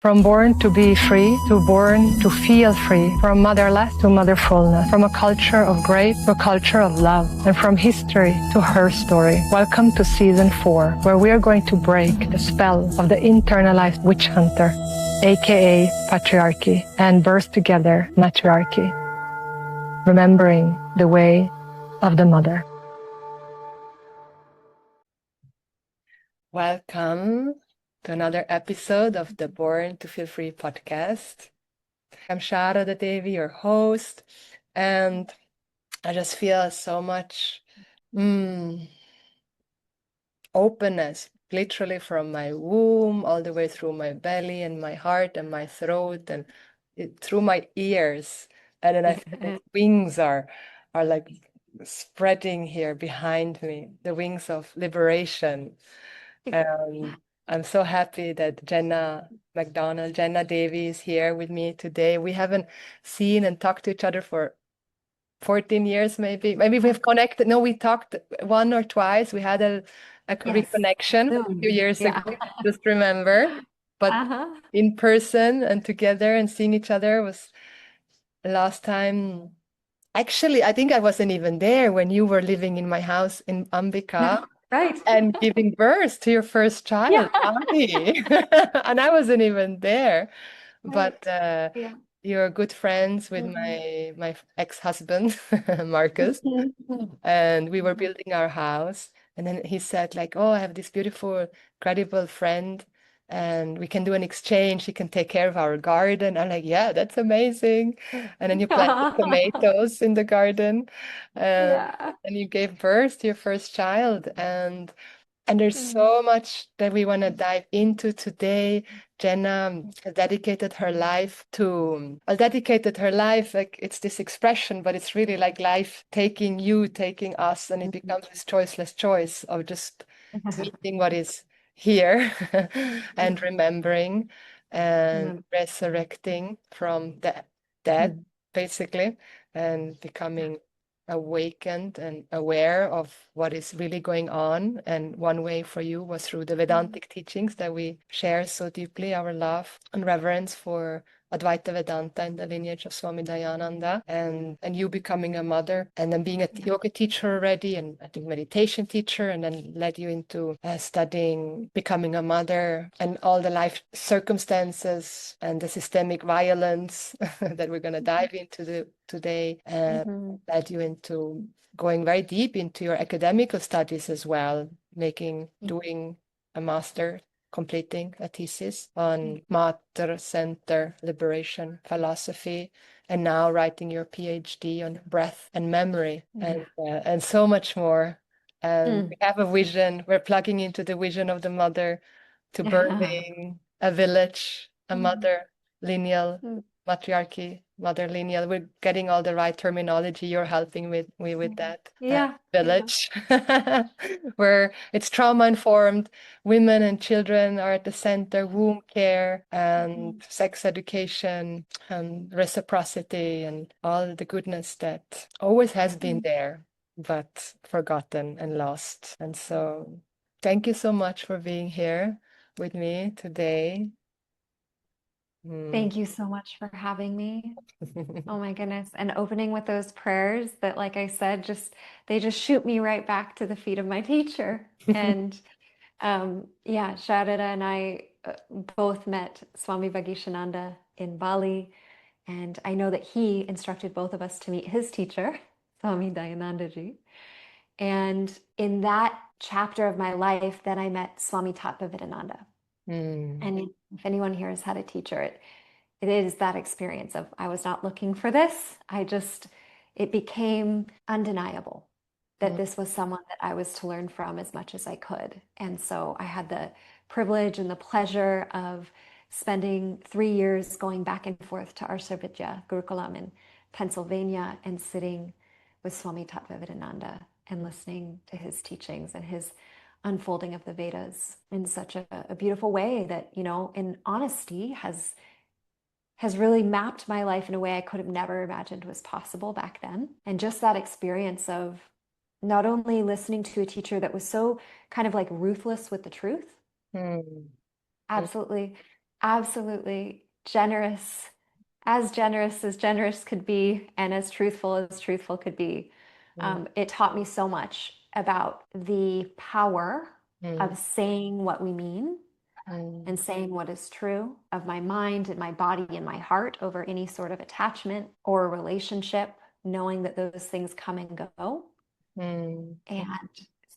From born to be free to born to feel free, from motherless to motherfulness, from a culture of grace to a culture of love, and from history to her story. Welcome to season 4, where we are going to break the spell of the internalized witch hunter, aka patriarchy, and birth together matriarchy, remembering the way of the mother. Welcome to another episode of the Born to Feel Free podcast. I'm Sharada Devi, your host, and I just feel so much openness, literally from my womb all the way through my belly and my heart and my throat and through my ears. And then I feel the wings are like spreading here behind me, the wings of liberation. I'm so happy that Jenna McDonald, Jenna Devi is here with me today. We haven't seen and talked to each other for 14 years, maybe. Maybe we've connected. No, we talked one or twice. We had a reconnection a few years ago, just remember. But in person and together and seeing each other was last time. Actually, I think I wasn't even there when you were living in my house in Ambika. Right. And giving birth to your first child, Bali. And I wasn't even there. But you're good friends with my ex-husband, Marcus. And we were building our house. And then he said, like, oh, I have this beautiful, credible friend, and we can do an exchange. He can take care of our garden. I'm like, yeah, that's amazing. And then you planted tomatoes in the garden, and you gave birth to your first child. And there's so much that we want to dive into today. Jenna has dedicated her life to, well, dedicated her life, like it's this expression, but it's really like life taking you, taking us, and it becomes this choiceless choice of just meeting what is here and remembering and resurrecting from the dead, basically, and becoming awakened and aware of what is really going on. And one way for you was through the Vedantic teachings that we share so deeply, our love and reverence for Advaita Vedanta and the lineage of Swami Dayananda, and you becoming a mother and then being a yoga teacher already, and I think meditation teacher, and then led you into studying becoming a mother and all the life circumstances and the systemic violence that we're going to dive into today, led you into going very deep into your academical studies as well, doing a master, completing a thesis on Mater Center Liberation Philosophy, and now writing your PhD on breath and memory, and so much more. And we have a vision. We're plugging into the vision of the mother to birthing a village, a mother lineal, matriarchy, mother lineal. We're getting all the right terminology. You're helping me with that. Village, where it's trauma informed. Women and children are at the center, womb care and sex education and reciprocity and all the goodness that always has been there, but forgotten and lost. And so thank you so much for being here with me today. Thank you so much for having me. Oh my goodness. And opening with those prayers that, like I said, they just shoot me right back to the feet of my teacher. And Sharada and I both met Swami Vagishananda in Bali. And I know that he instructed both of us to meet his teacher, Swami Dayanandaji. And in that chapter of my life, then I met Swami Tattvavidananda. And if anyone here has had a teacher, it is that experience of I was not looking for this. It became undeniable that this was someone that I was to learn from as much as I could. And so I had the privilege and the pleasure of spending 3 years going back and forth to Arshavidya Gurukulam in Pennsylvania and sitting with Swami Tattvavidananda and listening to his teachings and his unfolding of the Vedas in such a beautiful way that, in honesty has really mapped my life in a way I could have never imagined was possible back then. And just that experience of not only listening to a teacher that was so kind of like ruthless with the truth, absolutely, absolutely generous as generous could be, and as truthful could be. Mm, It taught me so much about the power mm, of saying what we mean mm, and saying what is true of my mind and my body and my heart over any sort of attachment or relationship, knowing that those things come and go. mm, And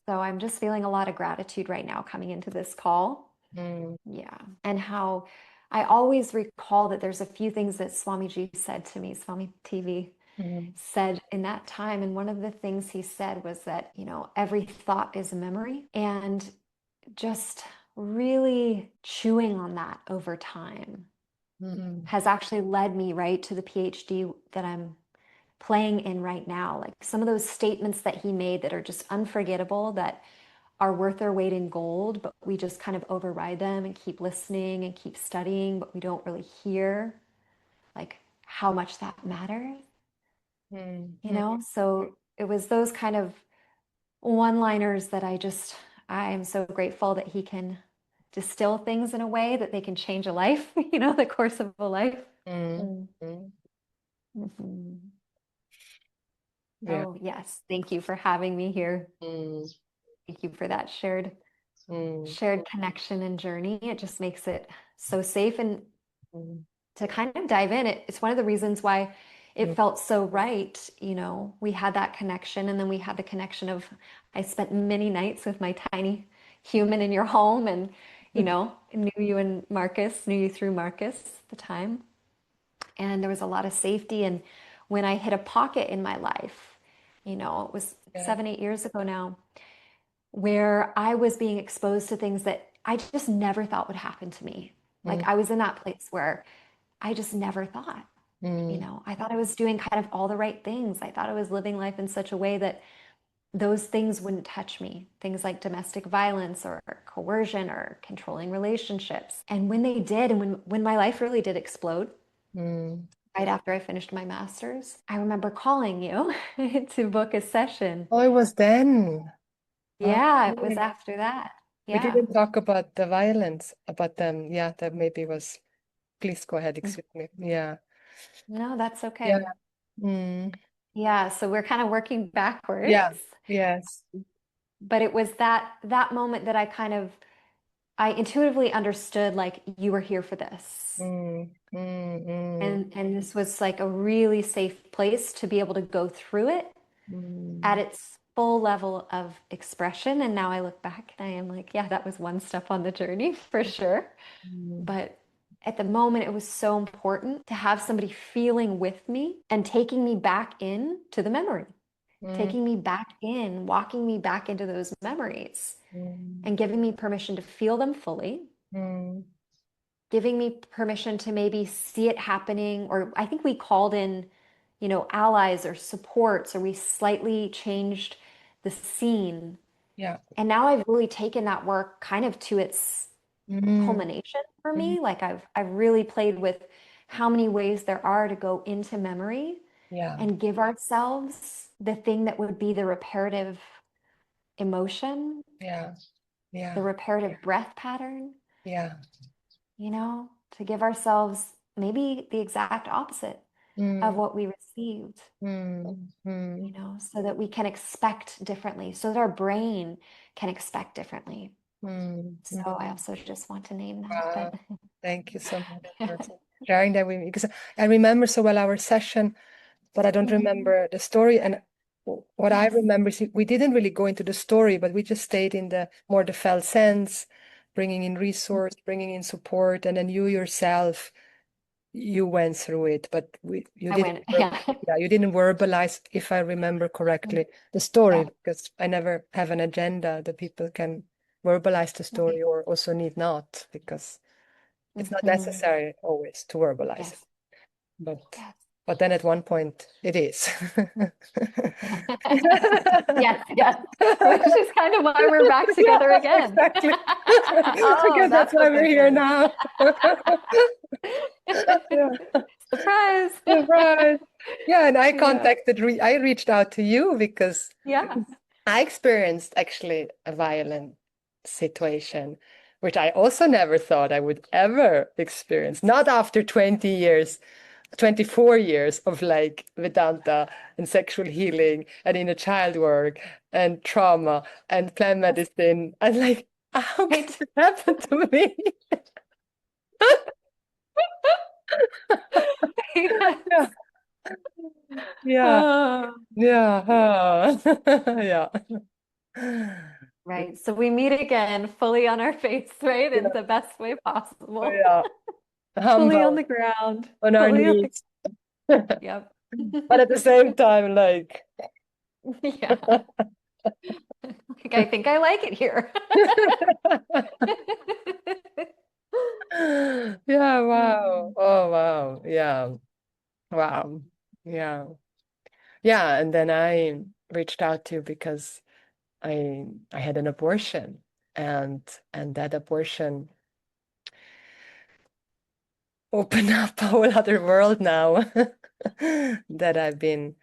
so I'm just feeling a lot of gratitude right now coming into this call. mm, Yeah. And how I always recall that there's a few things that Swamiji said to me, Swami TV mm, said in that time. And one of the things he said was that, every thought is a memory. And just really chewing on that over time mm, has actually led me right to the PhD that I'm playing in right now. Like some of those statements that he made that are just unforgettable, that are worth their weight in gold, but we just kind of override them and keep listening and keep studying, but we don't really hear like how much that matters, mm, you mm. know? So it was those kind of one-liners that I am so grateful that he can distill things in a way that they can change a life, the course of a life. Mm, Mm. mm. Mhm. Yeah. Oh, yes. Thank you for having me here. Mm, Thank you for that shared mm, shared connection and journey. It just makes it so safe. And mm, to kind of dive in, it's one of the reasons why it mm, felt so right. We had that connection, and then we had the connection of I spent many nights with my tiny human in your home, and knew you through Marcus at the time. And there was a lot of safety. And when I hit a pocket in my life, it was yeah. 7, 8 years ago now, where I was being exposed to things that I just never thought would happen to me. Like Mm, I was in that place where I just never thought, mm, I thought I was doing kind of all the right things. I thought I was living life in such a way that those things wouldn't touch me. Things like domestic violence or coercion or controlling relationships. And when they did, and when my life really did explode, mm. right after I finished my master's, I remember calling you to book a session. Oh, it was then. Yeah, it was Okay. after that. We Yeah. didn't talk about the violence, about them. Yeah, that maybe was. Please go ahead, excuse me. Yeah. No, that's Yeah. okay. Mm. Yeah, so we're kind of working Yeah. backwards, Yes. but it was that moment that I intuitively understood like you were here for this. Mm, mm, mm, And this was like a really safe place to be able to go through it at mm, its full level of expression. And now I look back and I am like, yeah, that was one step on the journey for sure. mm, But at the moment, it was so important to have somebody feeling with me and taking me back in to the memory, mm, taking me back in, walking me back into those memories mm, and giving me permission to feel them fully, mm. giving me permission to maybe see it happening. Or I think we called in, allies or supports, or we slightly changed the scene. Yeah. And now I've really taken that work kind of to its Mm, culmination for mm. me. Like I've really played with how many ways there are to go into memory Yeah. and give ourselves the thing that would be the reparative emotion, Yeah. the Yeah. reparative breath pattern, Yeah. to give ourselves maybe the exact opposite of Mm, what we received, mm, mm, so that we can expect differently, so that our brain can expect differently. mm, So mm. I also just want to name that, Wow. but Thank you so much for sharing that with me because I remember so well our session, but I don't Mhm. remember the story. And what I Yes. remember is we didn't really go into the story, but we just stayed in the more the felt sense, bringing in resource, bringing in support, and then you yourself, you went through it, but I went, yeah. you didn't verbalize, if I remember correctly, the story because I never have an agenda that people can verbalize the story or also need not because it's not Mhm. necessary always to verbalize it. Yes. But Yes. but then at one point it is. Yes, yes. Which is kind of why we're back Yeah, together again. exactly. Oh, Because that's that's why what we're this here is. now. Yeah. Surprise. Right. Yeah, and Yeah. I reached out to you because Yeah. I experienced actually a violent situation which I also never thought I would ever experience. Not after 20 years, 24 years of like Vedanta and sexual healing and inner child work and trauma and plant medicine. And like, how can it happen to me? Yeah. Yeah. Yeah. Yeah. Right. So we meet again fully on our face, right? In Yeah. the best way possible. Yeah. Fully on Humble the ground. on our Fully on the, knees. yep. But at the same time, like, Yeah. Like, I think I like it here. yeah, wow. Oh, wow. Yeah. Wow. Yeah. Yeah. And then I reached out to you because I had an abortion and that abortion opened up a whole other world now that I've been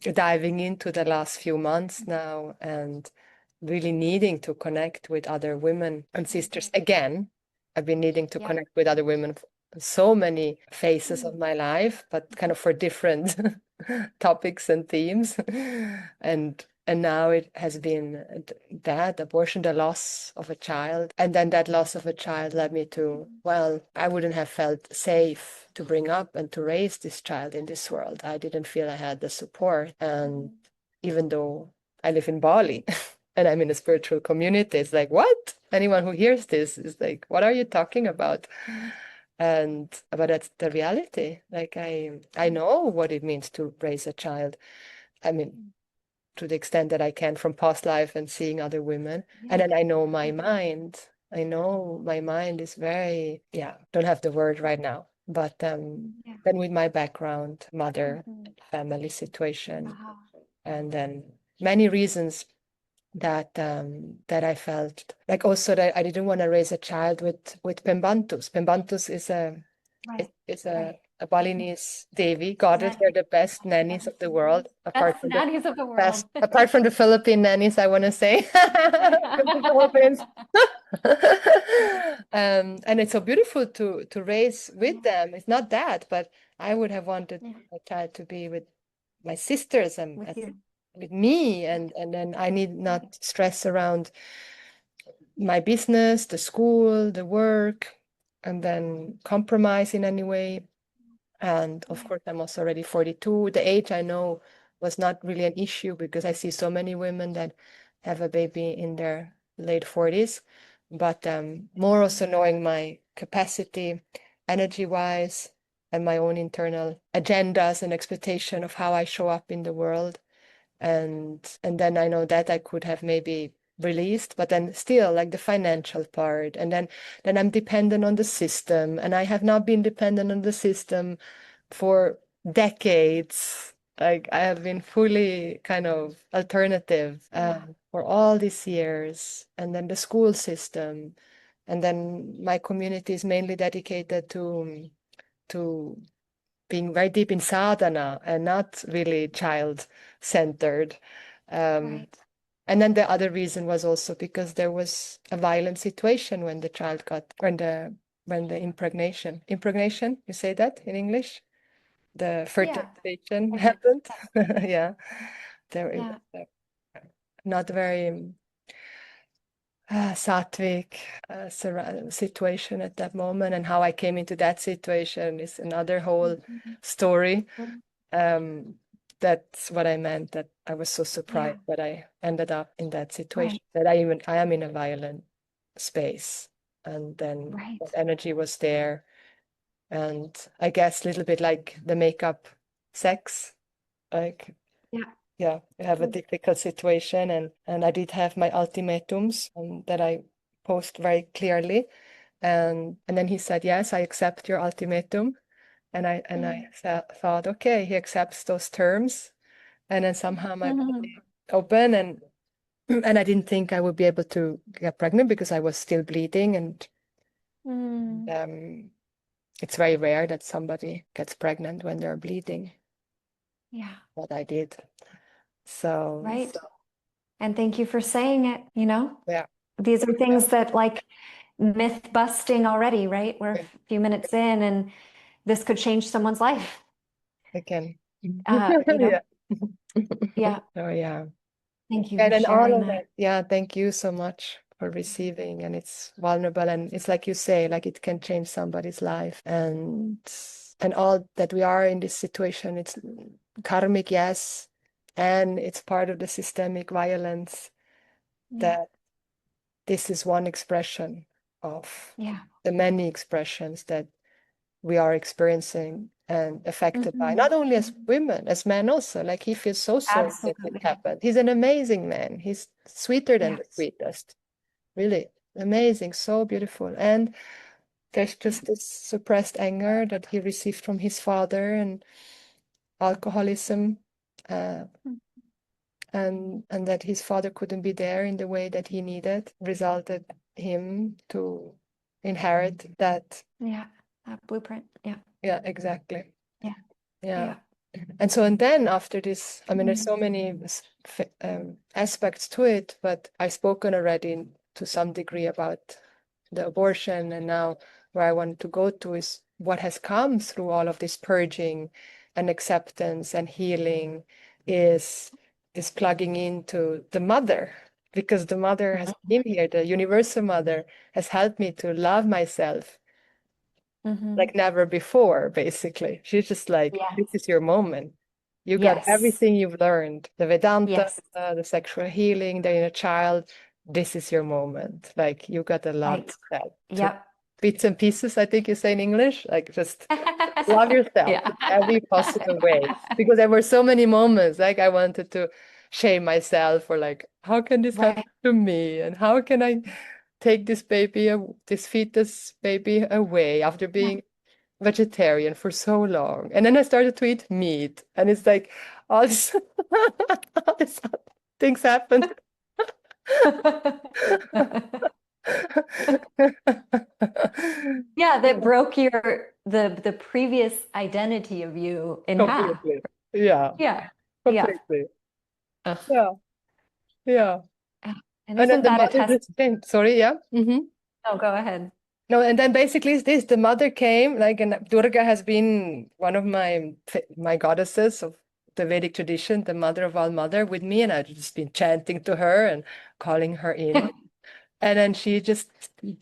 diving into the last few months now and really needing to connect with other women and sisters again. I've been needing to connect with other women for so many phases of my life, but kind of for different topics and themes. And now it has been that abortion, the loss of a child. And then that loss of a child led me to, well, I wouldn't have felt safe to bring up and to raise this child in this world. I didn't feel I had the support. And even though I live in Bali and I'm in a spiritual community, it's like, what? Anyone who hears this is like, what are you talking about? And but that's the reality. Like I know what it means to raise a child. I mean, to the extent that I can from past life and seeing other women. And then I know my mind. I know my mind is very, don't have the word right now. But then with my background, mother, family situation, and then many reasons that I felt like also that I didn't want to raise a child with Pembantus. Pembantus is a Balinese Devi goddess. They're the best nannies of the world, Best nannies of the world. apart from the Philippine nannies, I want to say. The Philippines. And it's so beautiful to raise with them. It's not that, but I would have wanted a child to be with my sisters and with me, and then I need not stress around my business, the school, the work, and then compromise in any way. And of course, I'm also already 42. The age I know was not really an issue because I see so many women that have a baby in their late 40s. But more also knowing my capacity, energy-wise, and my own internal agendas and expectation of how I show up in the world. And then I know that I could have maybe released, but then still like the financial part, and then I'm dependent on the system, and I have not been dependent on the system for decades. Like I have been fully kind of alternative for all these years, and then the school system, and then my community is mainly dedicated to being very deep in sadhana and not really child-centered. And then the other reason was also because there was a violent situation when the child got when the impregnation, you say that in English? The fertilization happened. Yeah. There it was not very sattvic situation at that moment, and how I came into that situation is another whole story. That's what I meant, that I was so surprised that I ended up in that situation, that I am in a violent space, and then that energy was there, and I guess a little bit like the makeup sex, like you have a difficult situation, and I did have my ultimatums that I post very clearly, and then he said, yes, I accept your ultimatum. And I thought, okay, he accepts those terms. And then somehow my body opened, and I didn't think I would be able to get pregnant because I was still bleeding, and it's very rare that somebody gets pregnant when they're bleeding. But I did. So And thank you for saying it, yeah. These are things that like myth busting already, right? We're a few minutes in, and this could change someone's life. Again. You know? Yeah. Yeah. Oh, yeah. Thank you And for then all sharing of that. that. Yeah, thank you so much for receiving. And it's vulnerable. And it's like you say, like it can change somebody's life. And all that we are in this situation, it's karmic, yes. And it's part of the systemic violence Yeah. that this is one expression of Yeah. the many expressions that we are experiencing and affected by, Mhm. not only as women, as men also. Like he feels so sorry that it Absolutely. happened. He's an amazing man. He's sweeter than the Yes. sweetest. Really amazing, so beautiful. And there's Yeah. just this suppressed anger that he received from his father and alcoholism, uh, Mm. and that his father couldn't be there in the way that he needed, resulted him to inherit that. Yeah. Blueprint. Yeah. Yeah, exactly. Yeah. Yeah. Yeah. And so, and then after this, I mean, there's Mhm. so many aspects to it, but I've spoken already to some degree about the abortion. And now, where I want to go to is what has come through all of this purging and acceptance and healing is plugging into the mother, because the mother has been here, the universal mother has helped me to love myself Mhm. like never before, basically. She's just like, Yeah. this is your moment. You got Yes. everything you've learned, the Vedanta, Yes. the sexual healing, the inner child. This is your moment. Like you got to love Right. yourself to Yep. bits and pieces, I think you say in English. Like just love yourself Yeah. in every possible way. Because there were so many moments like I wanted to shame myself or like, how can this happen Right. to me? And how can I take this baby, this fetus baby away after Yeah. being vegetarian for so long. And then I started to eat meat. And it's like all this, all these things happened. Yeah, that broke the previous identity of you in half. Completely. Yeah, Yeah. Yeah. completely. Ugh. Yeah, yeah. Yeah. And And then isn't the that a mother test? just came. Sorry, yeah. Oh, go ahead. No, and then basically it's this, the mother came, like, and Durga has been one of my goddesses of the Vedic tradition, the mother of all mother with me, and I've just been chanting to her and calling her in. And then she just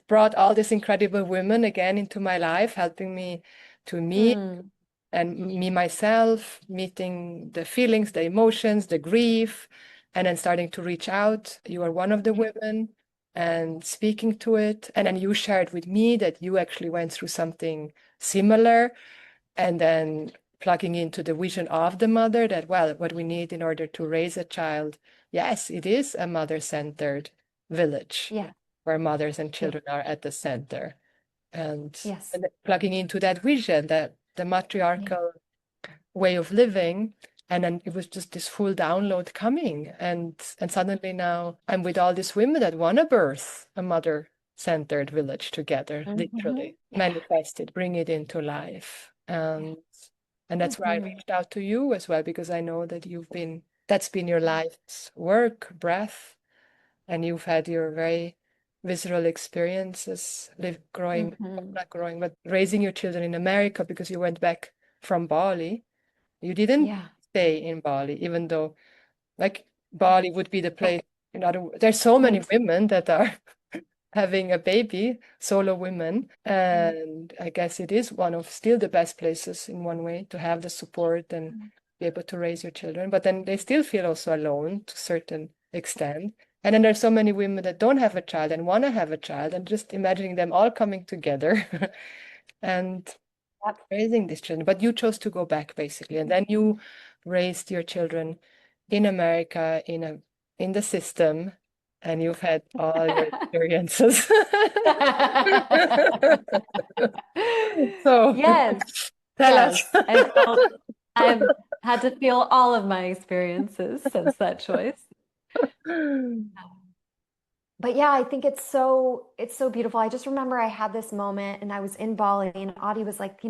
brought all these incredible women again into my life, helping me to meet Mm. and me myself, meeting the feelings, the emotions, the grief, and then starting to reach out. You are one of the Yeah. women and speaking to it. And then you shared with me that you actually went through something similar, and then plugging into the vision of the mother that, well, what we need in order to raise a child, yes, it is a mother-centered village Yeah. where mothers and Yeah. children are at the center. And, Yes. and plugging into that vision, that the Yeah. matriarchal way of living. And then it was just this full download coming. And suddenly now I'm with all these women that want to birth a mother-centered village together, Mhm. literally Yeah. manifest it, bring it into life. Yeah. And that's why I Mhm. reached out to you as well, because I know that that's been your life's work, breath, and you've had your very visceral experiences growing, Mhm. not growing, but raising your children in America because you went back from Bali. You didn't Yeah. stay in Bali, even though like Bali would be the place. There's so many Right. women that are having a baby, solo women, Mhm. and I guess it is one of still the best places in one way to have the support and be able to raise your children. But then they still feel also alone to a certain extent. And then there's so many women that don't have a child and want to have a child, and just imagining them all coming together and Yep. raising these children. But you chose to go back basically, and then you raised your children in America in the system, and you've had all your experiences. So Yes. tell us. Yes. I've had to feel all of my experiences since that choice. But yeah, I think it's so beautiful. I just remember I had this moment and I was in Bali and Audie was like,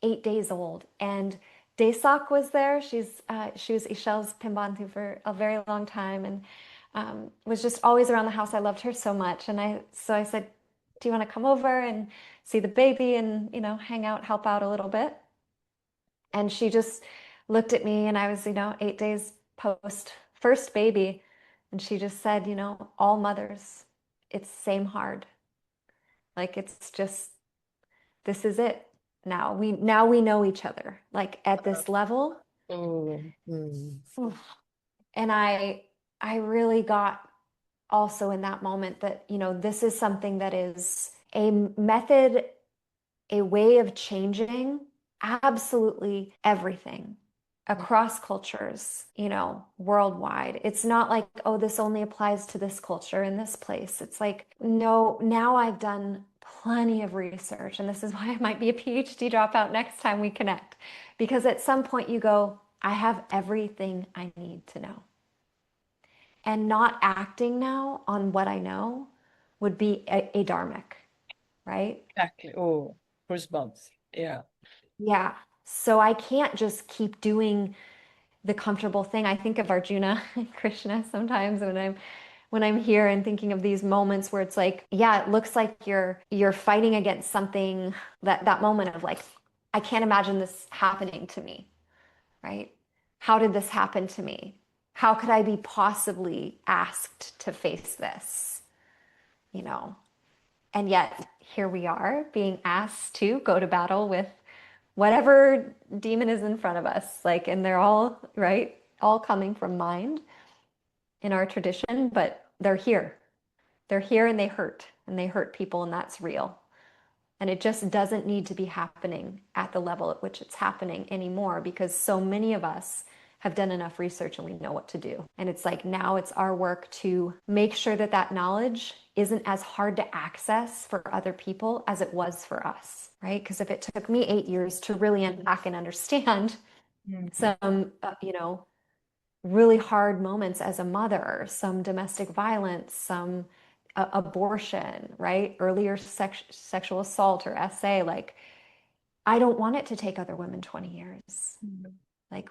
8 days old. And Desak was there. She was Ishel's Pimbantu for a very long time and was just always around the house. I loved her so much. And so I said, Do you want to come over and see the baby and, hang out, help out a little bit? And she just looked at me, and I was, 8 days post first baby. And she just said, all mothers, it's same hard. Like, it's just, this is it. Now we know each other, like at this level. Mm, mm. Oof. And I really got also in that moment that, this is something that is a method, a way of changing absolutely everything across cultures, worldwide. It's not like, oh, this only applies to this culture in this place. It's like, no, now I've done plenty of research, and this is why I might be a PhD dropout next time we connect. Because at some point you go, I have everything I need to know. And not acting now on what I know would be a dharmic, right? Exactly. Oh, goosebumps. Yeah. Yeah. So I can't just keep doing the comfortable thing. I think of Arjuna and Krishna sometimes when I'm here and thinking of these moments where it's like, yeah, it looks like you're fighting against something, that moment of like, I can't imagine this happening to me, right? How did this happen to me? How could I be possibly asked to face this? You know, and yet here we are being asked to go to battle with whatever demon is in front of us. Like, and they're all, right, all coming from mind in our tradition, but they're here. They're here and they hurt people, and that's real. And it just doesn't need to be happening at the level at which it's happening anymore, because so many of us have done enough research and we know what to do. And it's like, now it's our work to make sure that that knowledge isn't as hard to access for other people as it was for us, right? Because if it took me 8 years to really unpack and understand some, really hard moments as a mother, some domestic violence, some abortion, right? Earlier sexual assault or SA. Like, I don't want it to take other women 20 years. Like,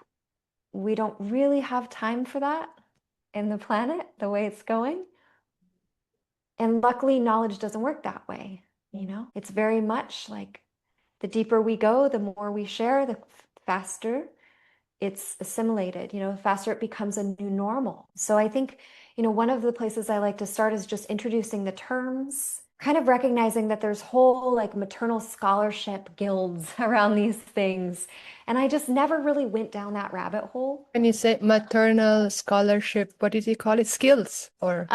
we don't really have time for that in the planet, the way it's going. And luckily, knowledge doesn't work that way. It's very much like the deeper we go, the more we share, the faster it's assimilated, the faster it becomes a new normal. So I think, one of the places I like to start is just introducing the terms, kind of recognizing that there's whole like maternal scholarship guilds around these things. And I just never really went down that rabbit hole. When you say maternal scholarship, what did you call it? Skills or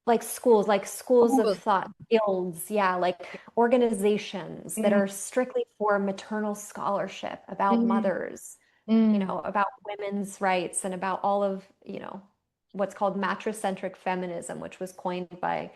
Like schools of school? thought, guilds, yeah, like organizations that Mm, are strictly for maternal scholarship about mm, mothers, mm, about women's rights and about all of, what's called matricentric feminism, which was coined by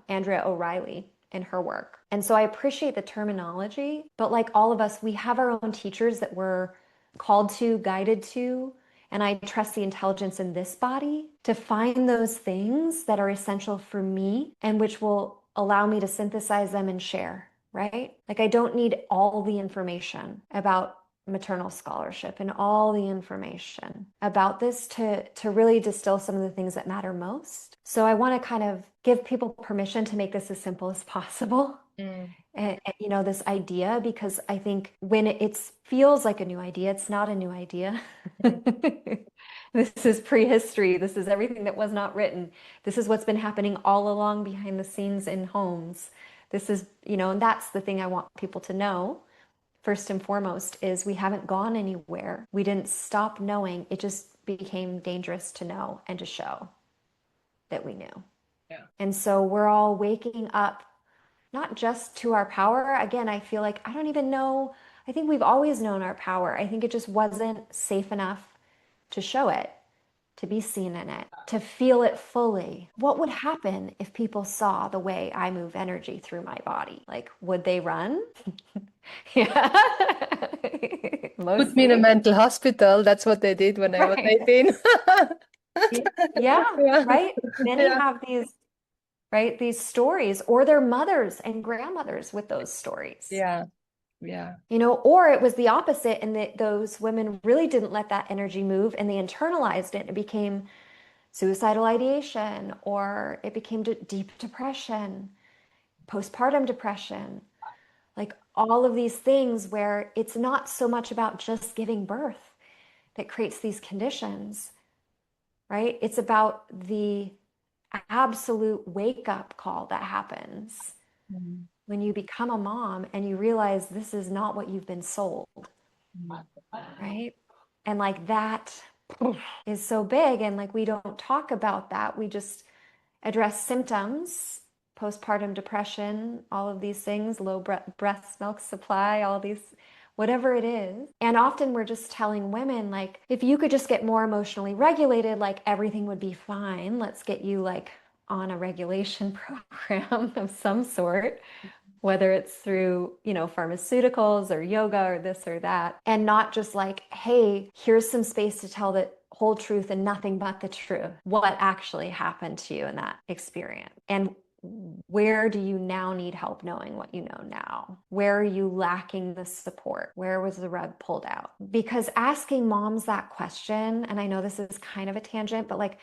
Andrea O'Reilly in her work. And so I appreciate the terminology, but like all of us, we have our own teachers that we're called to, guided to. And I trust the intelligence in this body to find those things that are essential for me and which will allow me to synthesize them and share, right? Like, I don't need all the information about maternal scholarship and all the information about this to really distill some of the things that matter most. So I want to kind of give people permission to make this as simple as possible. mm. And, this idea, because I think when it feels like a new idea, it's not a new idea. This is prehistory. This is everything that was not written. This is what's been happening all along behind the scenes in homes. This is, and that's the thing I want people to know. First and foremost is we haven't gone anywhere. We didn't stop knowing. It just became dangerous to know and to show that we knew. Yeah. And so we're all waking up, not just to our power. Again, I feel like I don't even know. I think we've always known our power. I think it just wasn't safe enough to show it, to be seen in it, to feel it fully. What would happen if people saw the way I move energy through my body? Like, would they run? Yeah. Put me in a Mostly. mental hospital. That's what they did when I was Right. 18. Yeah, Yeah. right. Many Yeah. have these, right, these stories, or their mothers and grandmothers with those stories. Yeah. Yeah. Or it was the opposite, and that those women really didn't let that energy move and they internalized it. It became suicidal ideation, or it became deep depression. postpartum depression, like all of these things where it's not so much about just giving birth that creates these conditions, right? It's about the absolute wake up call that happens when you become a mom and you realize this is not what you've been sold, right? And like that is so big. And like we don't talk about that. We just address symptoms, postpartum depression, all of these things, low breast milk supply, all these, whatever it is. And often we're just telling women, like, if you could just get more emotionally regulated, like everything would be fine. Let's get you like on a regulation program of some sort, whether it's through, you know, pharmaceuticals or yoga or this or that, and not just like, hey, here's some space to tell the whole truth and nothing but the truth. What actually happened to you in that experience? And where do you now need help knowing what you know now? Where are you lacking the support? Where was the rug pulled out? Because asking moms that question, and I know this is kind of a tangent, but like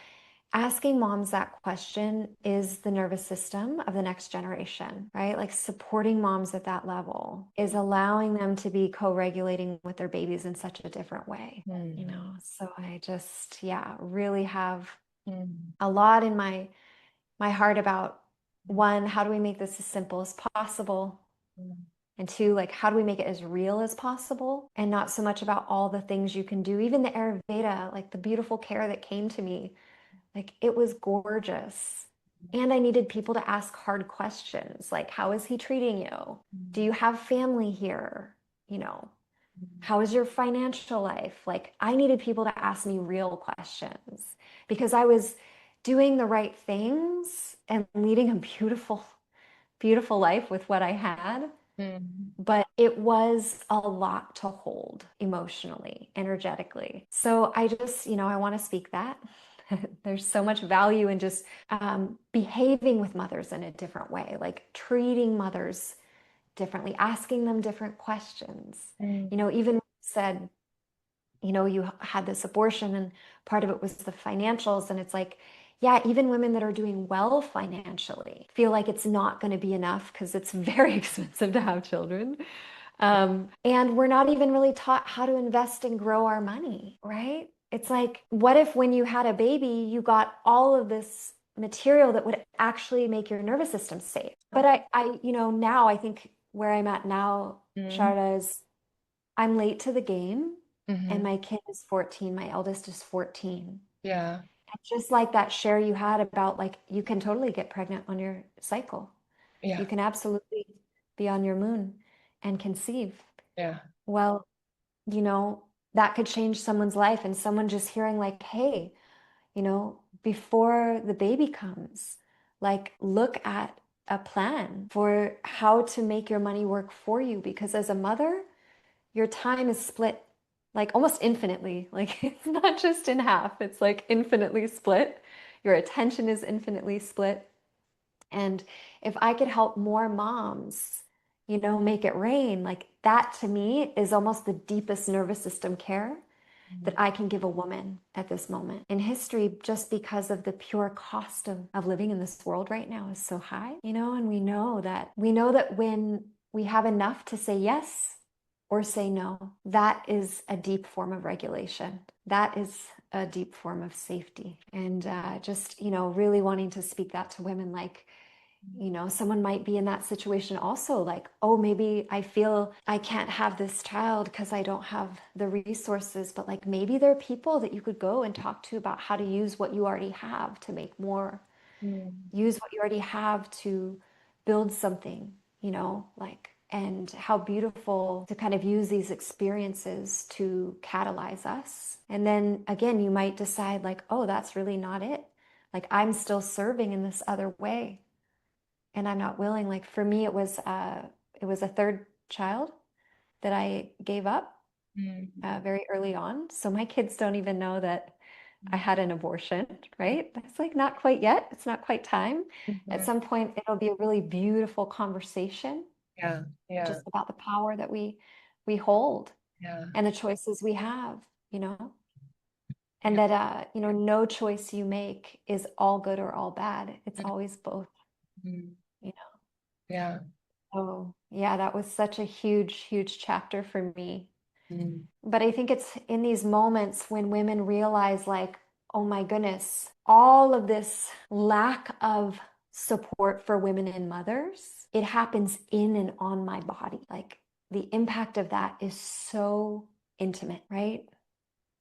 asking moms that question is the nervous system of the next generation, right? Like supporting moms at that level is allowing them to be co-regulating with their babies in such a different way, you know? So I just, yeah, really have a lot in my heart about, one, how do we make this as simple as possible? And two, like, how do we make it as real as possible? And not so much about all the things you can do. Even the Ayurveda, like the beautiful care that came to me, like it was gorgeous. And I needed people to ask hard questions, like, how is he treating you? Do you have family here? You know, how is your financial life? Like, I needed people to ask me real questions because I was doing the right things and leading a beautiful, beautiful life with what I had. But it was a lot to hold emotionally, energetically. So I just, you know, I want to speak that. There's so much value in just behaving with mothers in a different way, like treating mothers differently, asking them different questions. You know, even said, you know, you had this abortion and part of it was the financials. And it's like, yeah, even women that are doing well financially feel like it's not going to be enough because it's very expensive to have children. And we're not even really taught how to invest and grow our money, right? It's like, what if when you had a baby, you got all of this material that would actually make your nervous system safe? But you know, now I think where I'm at now, Sharada, is I'm late to the game and my kid is 14. My eldest is 14. Yeah. And just like that share you had about like, you can totally get pregnant on your cycle. Yeah. You can absolutely be on your moon and conceive. Yeah. Well, you know, that could change someone's life and someone just hearing like, hey, you know, before the baby comes, like look at a plan for how to make your money work for you. Because as a mother, your time is split like almost infinitely. Like it's not just in half, it's like infinitely split. Your attention is infinitely split. And if I could help more moms, you know, make it rain, like that to me is almost the deepest nervous system care that I can give a woman at this moment in history, just because of the pure cost of living in this world right now is so high, you know, and we know that when we have enough to say yes or say no, that is a deep form of regulation. That is a deep form of safety. And just, you know, really wanting to speak that to women, like, you know, someone might be in that situation also, like, oh, maybe I feel I can't have this child because I don't have the resources, but like maybe there are people that you could go and talk to about how to use what you already have to make more, use what you already have to build something, you know, like, and how beautiful to kind of use these experiences to catalyze us. And then again, you might decide like, oh, that's really not it. Like I'm still serving in this other way. And I'm not willing. Like for me, it was a third child that I gave up very early on. So my kids don't even know that I had an abortion, right? It's like not quite yet. It's not quite time. At some point, it'll be a really beautiful conversation. Yeah. Yeah. Just about the power that we hold Yeah. and the choices we have, you know, and that you know, no choice you make is all good or all bad. It's always both, you know. Yeah. Oh, yeah, that was such a huge, huge chapter for me. Mm. But I think it's in these moments when women realize, like, oh my goodness, all of this lack of support for women and mothers, it happens in and on my body. Like, the impact of that is so intimate, right?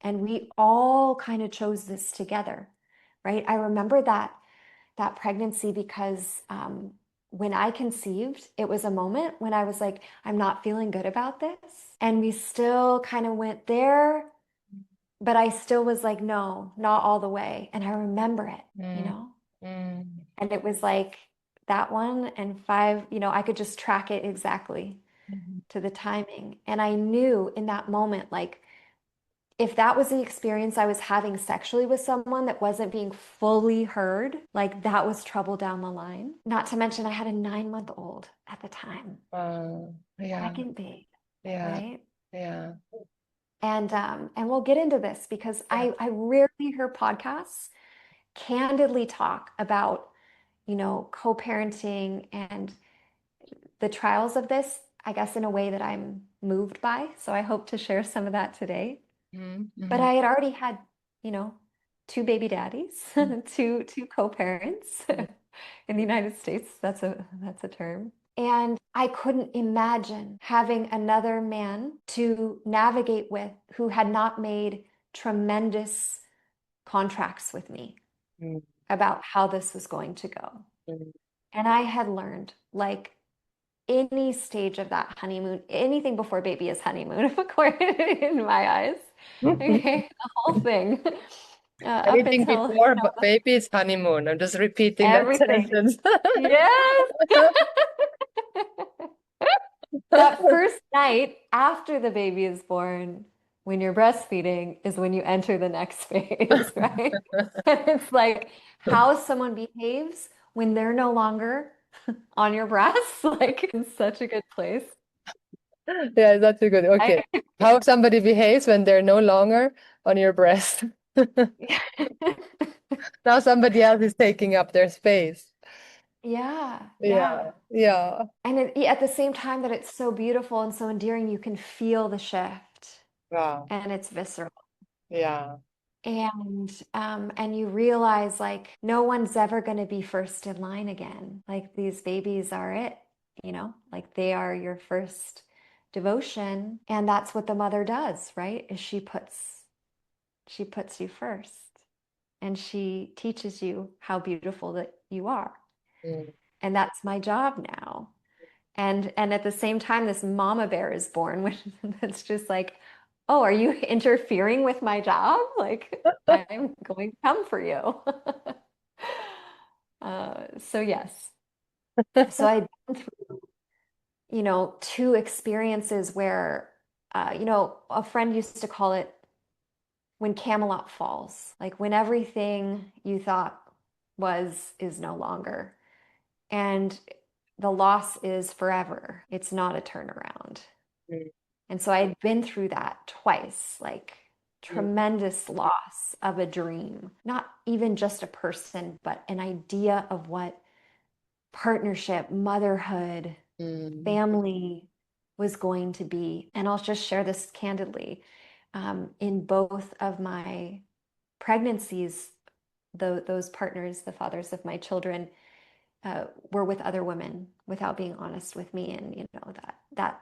And we all kind of chose this together, right? I remember that pregnancy because when I conceived, it was a moment when I was like, I'm not feeling good about this. And we still kind of went there, but I still was like, no, not all the way. And I remember it, you Mm. know? Mm. And it was like that one and five, I could just track it exactly Mhm. to the timing. And I knew in that moment, like, if that was the experience I was having sexually with someone that wasn't being fully heard, like that was trouble down the line. Not to mention I had a 9-month-old at the time, Yeah. second babe, Yeah. right? Yeah. And we'll get into this because Yeah. I rarely hear podcasts candidly talk about, co-parenting and the trials of this, I guess in a way that I'm moved by. So I hope to share some of that today. But Mm-hmm. I had already had, you know, two baby daddies, Mm-hmm. two co-parents in the United States. That's a term. And I couldn't imagine having another man to navigate with who had not made tremendous contracts with me about how this was going to go. Mm-hmm. And I had learned, like, any stage of that honeymoon, anything before baby is honeymoon, in my eyes. Okay, the whole thing. Up Anything until, before baby's honeymoon. I'm just repeating that everything. sentence. Yes. That first night after the baby is born, when you're breastfeeding, is when you enter the next phase, right? And it's like how someone behaves when they're no longer on your breast, like in such a good place. Yeah, that's a good. Okay. I, How somebody behaves when they're no longer on your breast. Now somebody else is taking up their space. yeah, Yeah. yeah. Yeah. And at the same time that it's so beautiful and so endearing, you can feel the shift Wow. and it's visceral. Yeah. And you realize like no one's ever going to be first in line again. Like these babies are it, like they are your first devotion. And that's what the mother does, right? Is she puts you first and she teaches you how beautiful that you are. Mm. And that's my job now. And at the same time, this mama bear is born, which that's just like, oh, are you interfering with my job? Like, I'm going to come for you. So yes. So I've been through, two experiences where, a friend used to call it when Camelot falls, like when everything you thought is no longer. And the loss is forever. It's not a turnaround. Mm. And so I'd been through that twice, like Mm. tremendous loss of a dream, not even just a person, but an idea of what partnership, motherhood, Mm. family was going to be. And I'll just share this candidly. In both of my pregnancies, those partners, the fathers of my children, were with other women without being honest with me. And that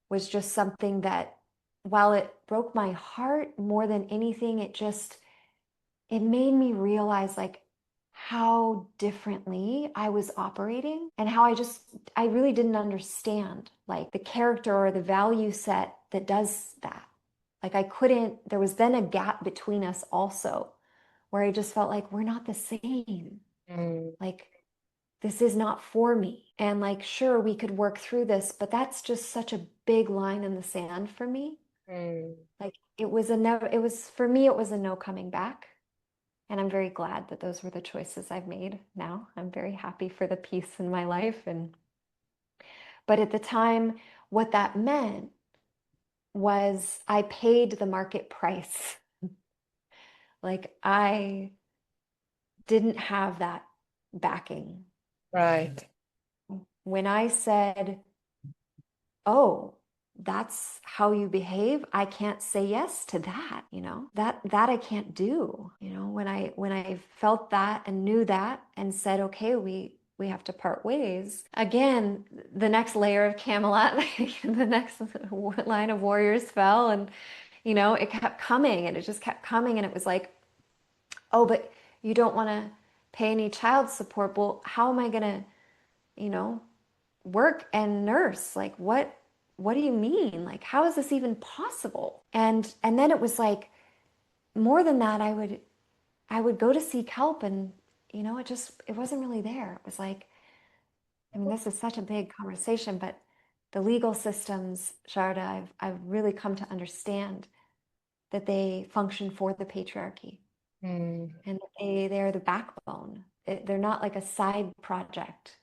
was just something that, while it broke my heart more than anything, it made me realize like how differently I was operating and how I really didn't understand like the character or the value set that does that. Like there was then a gap between us also where I just felt like we're not the same. Mm. Like this is not for me. And like, sure, we could work through this, but that's just such a big line in the sand for me. Mm. Like it was a never, it was for me, it was a no coming back. And I'm very glad that those were the choices I've made now. I'm very happy for the peace in my life. But at the time, what that meant was I paid the market price. Like I didn't have that backing. Right. when I said, oh, that's how you behave, I can't say yes to that, that I can't do. When I felt that and knew that and said, okay, we have to part ways. Again, the next layer of Camelot, the next line of warriors fell, and it kept coming, and it just kept coming, and it was like, oh, but you don't want to pay any child support. Well, how am I gonna, you know, work and nurse? Like, what do you mean? Like, how is this even possible? And then it was like, more than that, I would go to seek help, and it wasn't really there. It was like, I mean, this is such a big conversation, but the legal systems, Sharda, I've really come to understand that they function for the patriarchy, Mm. and they're the backbone. They're not like a side project.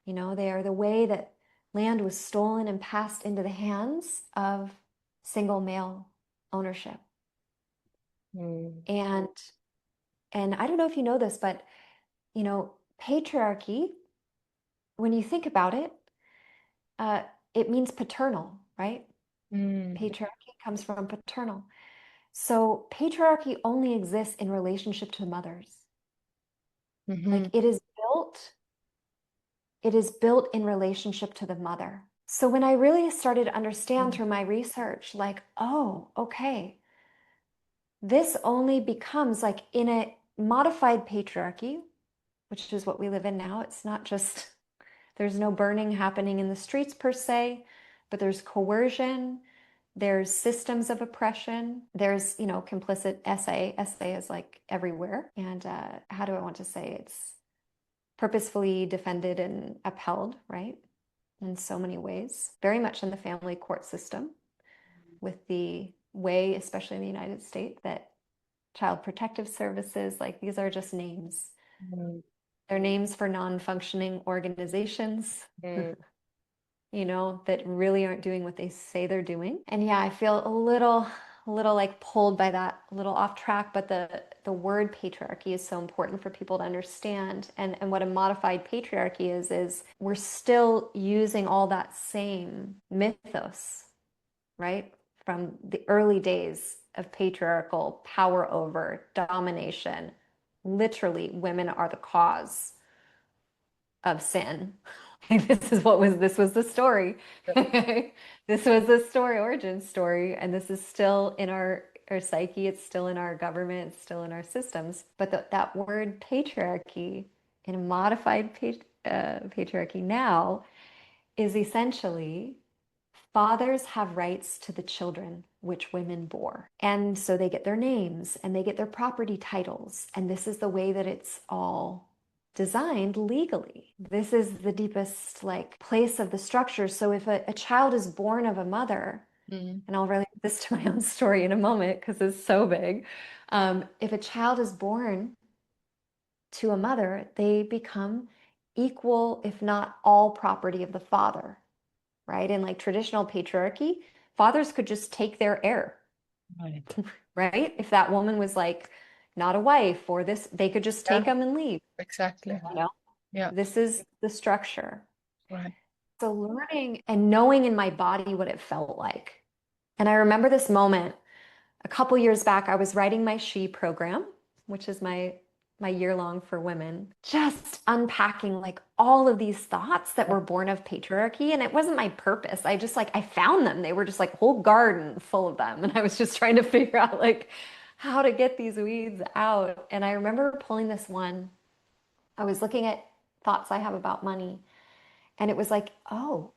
They are the way that land was stolen and passed into the hands of single male ownership. Mm. And I don't know if you know this, but patriarchy, when you think about it, uh, it means paternal, right? Mm. Patriarchy comes from paternal. So patriarchy only exists in relationship to mothers. Mm-hmm. Like it is built in relationship to the mother. So when I really started to understand through my research, like, oh, okay, this only becomes like in a modified patriarchy, which is what we live in now. It's not just, there's no burning happening in the streets per se, but there's coercion, there's systems of oppression, there's, complicit SA. SA is like everywhere. And how do I want to say, it's purposefully defended and upheld, right? In so many ways, very much in the family court system, with the way, especially in the United States, that child protective services, like these are just names. Mm. They're names for non-functioning organizations, Mm. that really aren't doing what they say they're doing. And yeah, I feel a little like pulled by that, a little off track, but the word patriarchy is so important for people to understand. And what a modified patriarchy is we're still using all that same mythos, right? From the early days of patriarchal power over domination. Literally, women are the cause of sin. This was the story. This was the story, origin story, and this is still in our psyche, it's still in our government, it's still in our systems. But that word patriarchy, in a modified patriarchy now, is essentially fathers have rights to the children which women bore. And so they get their names and they get their property titles. And this is the way that it's all designed legally. This is the deepest like place of the structure. So if a child is born of a mother, Mm. and I'll relate this to my own story in a moment because it's so big. If a child is born to a mother, they become equal, if not all, property of the father, right? In like traditional patriarchy, fathers could just take their heir, Right. right? If that woman was like not a wife or this, they could just Yeah, take them and leave, exactly. you know? Yeah. This is the structure. Right. So learning and knowing in my body what it felt like. And I remember this moment a couple years back. I was writing my She program, which is my year long for women, just unpacking like all of these thoughts that were born of patriarchy. And it wasn't my purpose. I just like, I found them. They were just like a whole garden full of them. And I was just trying to figure out like how to get these weeds out. And I remember pulling this one. I was looking at thoughts I have about money. And it was like, oh,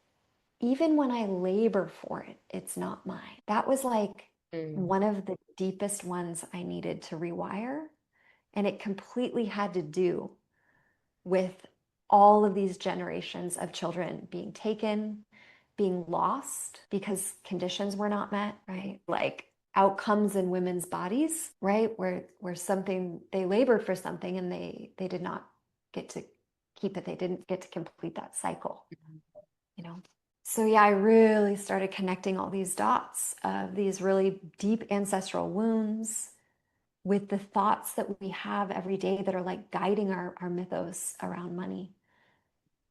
even when I labor for it, it's not mine. That was like Mm. one of the deepest ones I needed to rewire. And it completely had to do with all of these generations of children being taken, being lost because conditions were not met, right? Like outcomes in women's bodies, right? Where something, they labored for something and they did not get to keep it. They didn't get to complete that cycle, you know? So yeah, I really started connecting all these dots of these really deep ancestral wounds with the thoughts that we have every day that are like guiding our mythos around money.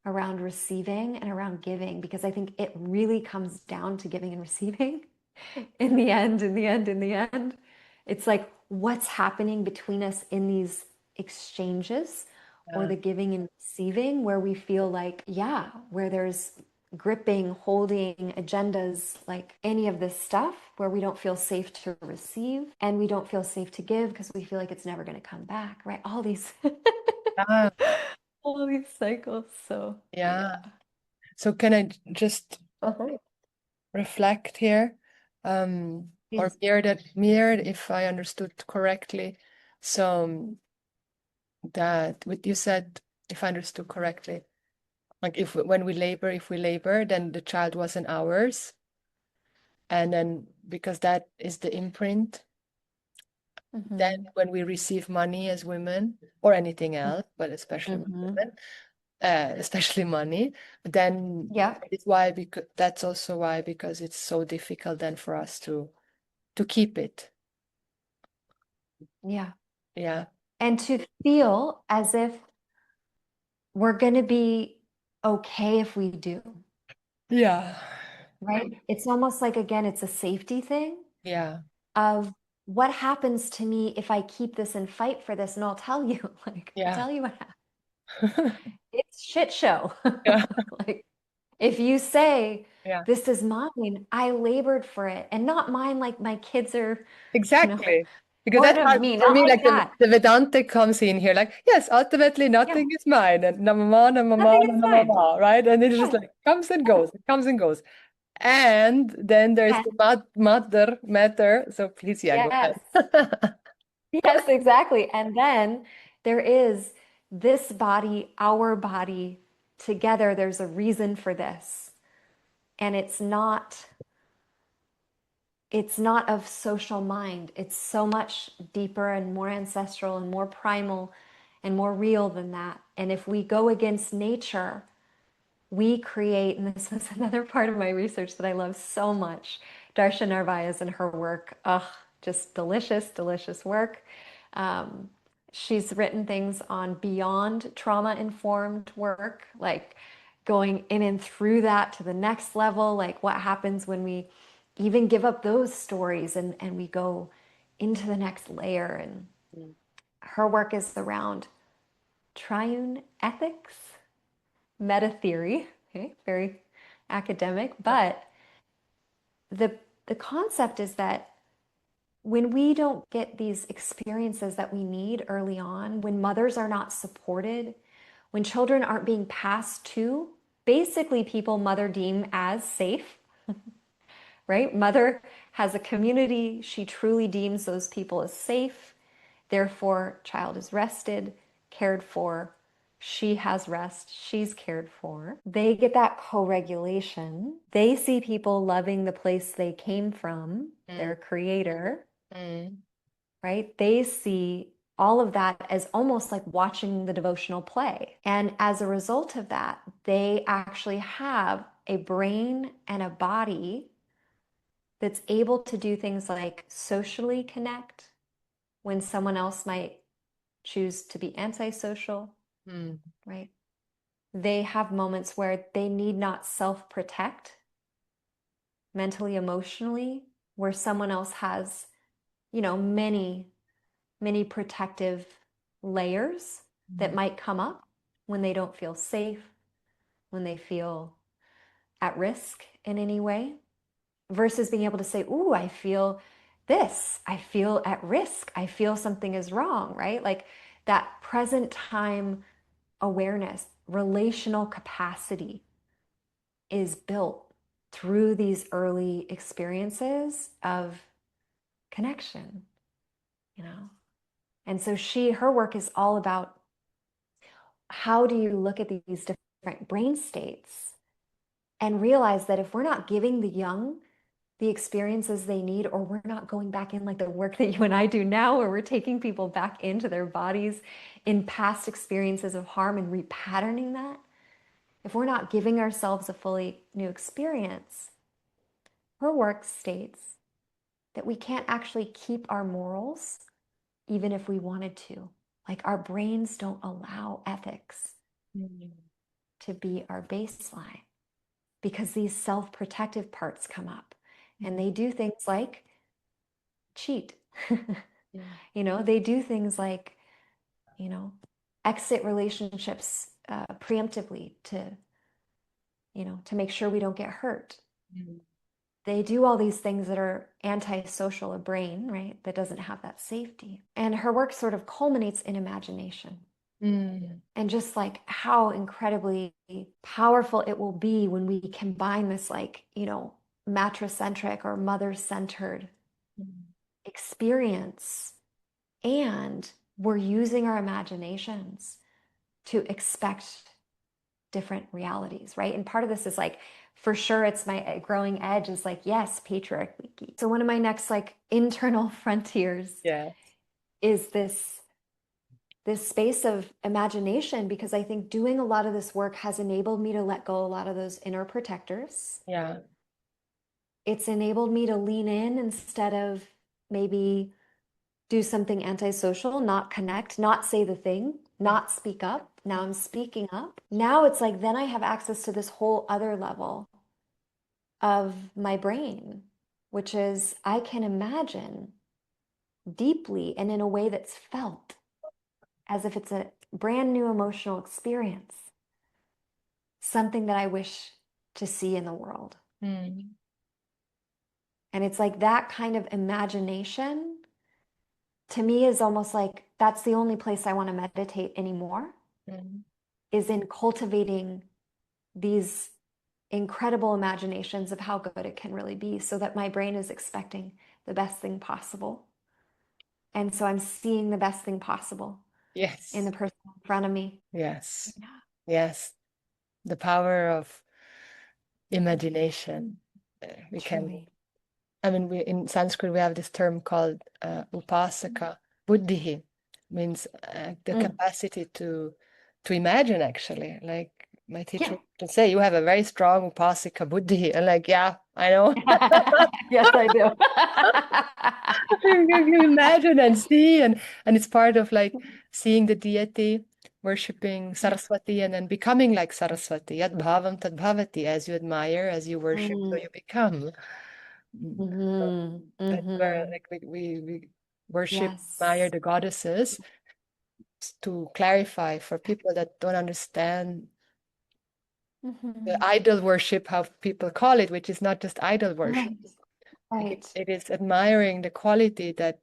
around receiving and around giving, because I think it really comes down to giving and receiving in the end, in the end, in the end. It's like what's happening between us in these exchanges or Yeah. the giving and receiving, where we feel like, yeah, where there's gripping, holding agendas, like any of this stuff, where we don't feel safe to receive and we don't feel safe to give because we feel like it's never going to come back, right? All these Yeah. all these cycles. So Yeah. yeah. So can I just Uh-huh. reflect here? Or Yes. mirrored if I understood correctly. So that what you said, if I understood correctly, like if when if we labor, then the child wasn't ours. And then because that is the imprint, then Mm-hmm. when we receive money as women or anything else, but especially with Mm-hmm. women, especially money, then Yeah. it's why because that's also why because it's so difficult then for us to keep it. Yeah. Yeah. And to feel as if we're going to be okay if we do, Yeah. right? It's almost like, again, it's a safety thing Yeah. of what happens to me if I keep this and fight for this. And I'll tell you, like, I'll Yeah. tell you what happens. It's shit show. Yeah. Like, if you say, Yeah. this is mine, I labored for it, and not mine, like my kids are, you know, Exactly. Because part that's of how, me, for not me, like like that. the Vedanta comes in here, like, yes, ultimately Yeah, nothing is mine. And na mama, na mama, nothing na is na mine. mama, right? And it's just Yeah. like comes and goes, it comes and goes. And then there's And the mother matter. So please, yeah, go yes, ahead. yes, exactly. And then there is this body, our body together. There's a reason for this. And it's not of social mind. It's so much deeper and more ancestral and more primal and more real than that. And if we go against nature, we create, and this was another part of my research that I love so much, Darsha Narvaez and her work. Ugh, just delicious, delicious work. Um, she's written things on beyond trauma-informed work, like going in and through that to the next level, like what happens when we even give up those stories and we go into the next layer. And her work is around triune ethics, meta theory, okay, very academic, but the the concept is that when we don't get these experiences that we need early on, when mothers are not supported, when children aren't being passed to basically people mother deem as safe, right? Mother has a community, she truly deems those people as safe. Therefore, child is rested, cared for. She has rest, she's cared for. They get that co-regulation. They see people loving the place they came from, Mm, their creator, mm, right? They see all of that as almost like watching the devotional play. And as a result of that, they actually have a brain and a body that's able to do things like socially connect when someone else might choose to be antisocial, mm, right? They have moments where they need not self-protect mentally, emotionally, where someone else has, many, many protective layers that mm, might come up when they don't feel safe, when they feel at risk in any way, versus being able to say, ooh, I feel this, I feel at risk, I feel something is wrong, right? Like that present time awareness, relational capacity is built through these early experiences of connection, you know? And so her work is all about how do you look at these different brain states and realize that if we're not giving the young the experiences they need, or we're not going back in like the work that you and I do now, where we're taking people back into their bodies in past experiences of harm and repatterning that, if we're not giving ourselves a fully new experience, her work states that we can't actually keep our morals even if we wanted to. Like our brains don't allow ethics mm. to be our baseline, because these self-protective parts come up and they do things like cheat. You know, they do things like, you know, exit relationships preemptively to, you know, to make sure we don't get hurt. They do all these things that are antisocial, a brain, right, that doesn't have that safety. And her work sort of culminates in imagination. And just like how incredibly powerful it will be when we combine this, like, you know, mattress-centric or mother-centered experience, and we're using our imaginations to expect different realities, right? And part of this is like, for sure, it's my growing edge is like, yes, patriarchy. So one of my next like internal frontiers is this space of imagination, because I think doing a lot of this work has enabled me to let go a lot of those inner protectors. It's enabled me to lean in instead of maybe do something antisocial, not connect, not say the thing, not speak up. Now I'm speaking up. Now it's like, then I have access to this whole other level of my brain, which is I can imagine deeply and in a way that's felt as if it's a brand new emotional experience, something that I wish to see in the world. And it's like that kind of imagination to me is almost like that's the only place I want to meditate anymore, is in cultivating these incredible imaginations of how good it can really be, so that my brain is expecting the best thing possible. And so I'm seeing the best thing possible in the person in front of me. Yes. The power of imagination. We can, I mean, in Sanskrit, we have this term called upasaka, buddhihi, means the capacity to imagine, actually. Like my teacher would say, you have a very strong upasaka buddhi. And like, yeah, I know. Yes, I do. You imagine and see, and it's part of like seeing the deity, worshipping Saraswati, and then becoming like Saraswati. Yat bhavam tad bhavati. As you admire, as you worship, so you become. So that's where like we worship, admire the goddesses, to clarify for people that don't understand the idol worship, how people call it, which is not just idol worship. It is admiring the quality that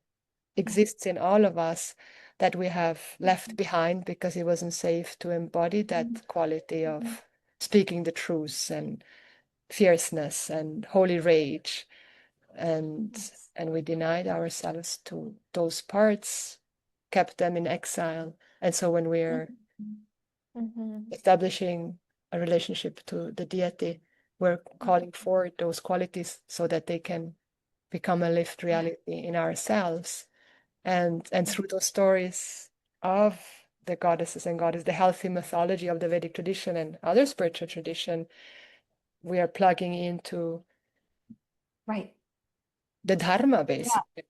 exists in all of us, that we have left behind because it wasn't safe to embody that quality of speaking the truth and fierceness and holy rage, and we denied ourselves to those parts, kept them in exile. And so when we're establishing a relationship to the deity, we're calling forward those qualities so that they can become a lived reality in ourselves. And through those stories of the goddesses and goddess, the healthy mythology of the Vedic tradition and other spiritual tradition, we are plugging into the dharma, basically.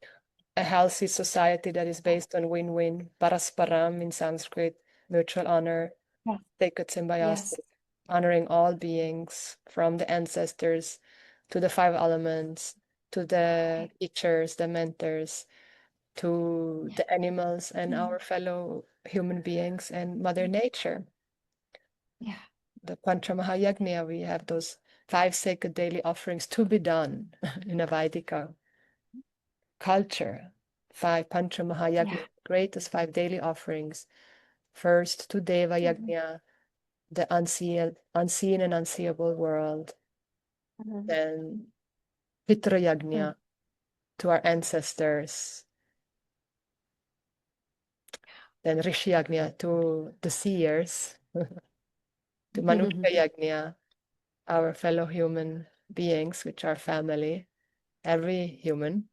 A healthy society that is based on win-win, parasparam in Sanskrit, mutual honor, sacred symbiosis, honoring all beings, from the ancestors to the five elements, to the teachers, the mentors, to the animals and our fellow human beings and Mother Nature. The Pancha Mahayagna, we have those 5 sacred daily offerings to be done in a Vaidika culture. 5 Pancha Mahayagna, greatest 5 daily offerings. First to Deva Yagna, the unseen and unseeable world. Then Pitra Yagna, to our ancestors. Then Rishi Yagna, to the seers. To Manusha Yagna, our fellow human beings, which are family. Every human,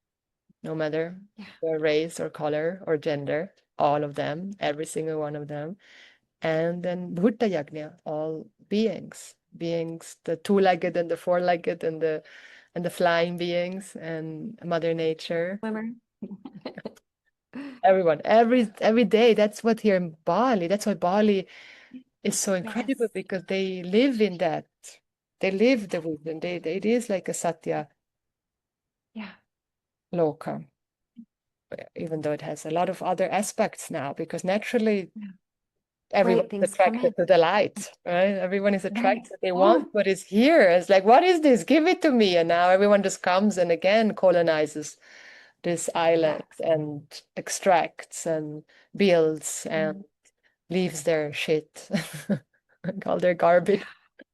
no matter their race or color or gender, all of them, every single one of them. And then Bhuta Yagna, all beings, the 2-legged and the 4-legged and the flying beings, and Mother Nature. Everyone, every day. That's what here in Bali. That's why Bali is so incredible Yes. because they live in that. They live the wisdom. It is like a Satya Yeah. Loka, even though it has a lot of other aspects now, because naturally Yeah. everyone Right. is Things come in. attracted to the light, right? Everyone is Right. attracted. They want Oh, what is here. It's like, what is this? Give it to me. And now everyone just comes and again colonizes this island yes. and extracts and builds and Mm. leaves their shit, like all their Yeah. garbage.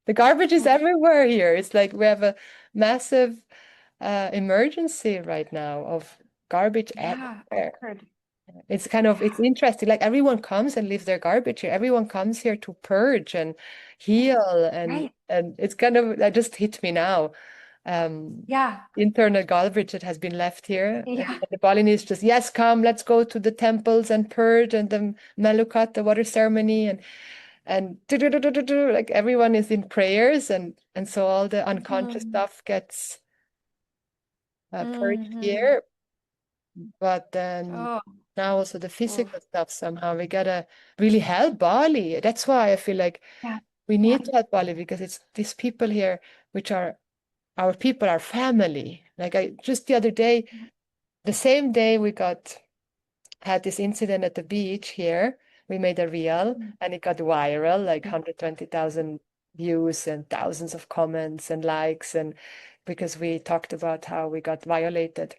The garbage is Yeah. everywhere here. It's like we have a massive emergency right now of garbage Yeah. I everywhere. heard. It's kind of, it's Yeah. interesting. Like everyone comes and leaves their garbage here. Everyone comes here to purge and Right. heal, Right. and it's kind of, that just hit me now. Um, Yeah. Internal garbage that has been left here. And Yeah. the Balinese just, yes, come, let's go to the temples and purge and the Melukat, the water ceremony, and like everyone is in prayers, and so all the unconscious Mhm. stuff gets purged Mhm. here. But then Oh, now also the physical oof. stuff somehow we gotta really help Bali. That's why I feel like Yeah. we Yeah. need to help Bali because it's these people here, which are our people, our family. Like I just the other day, the same day we had this incident at the beach here. We made a reel Mm. and it got viral, like 120,000 views and thousands of comments and likes. And because we talked about how we got violated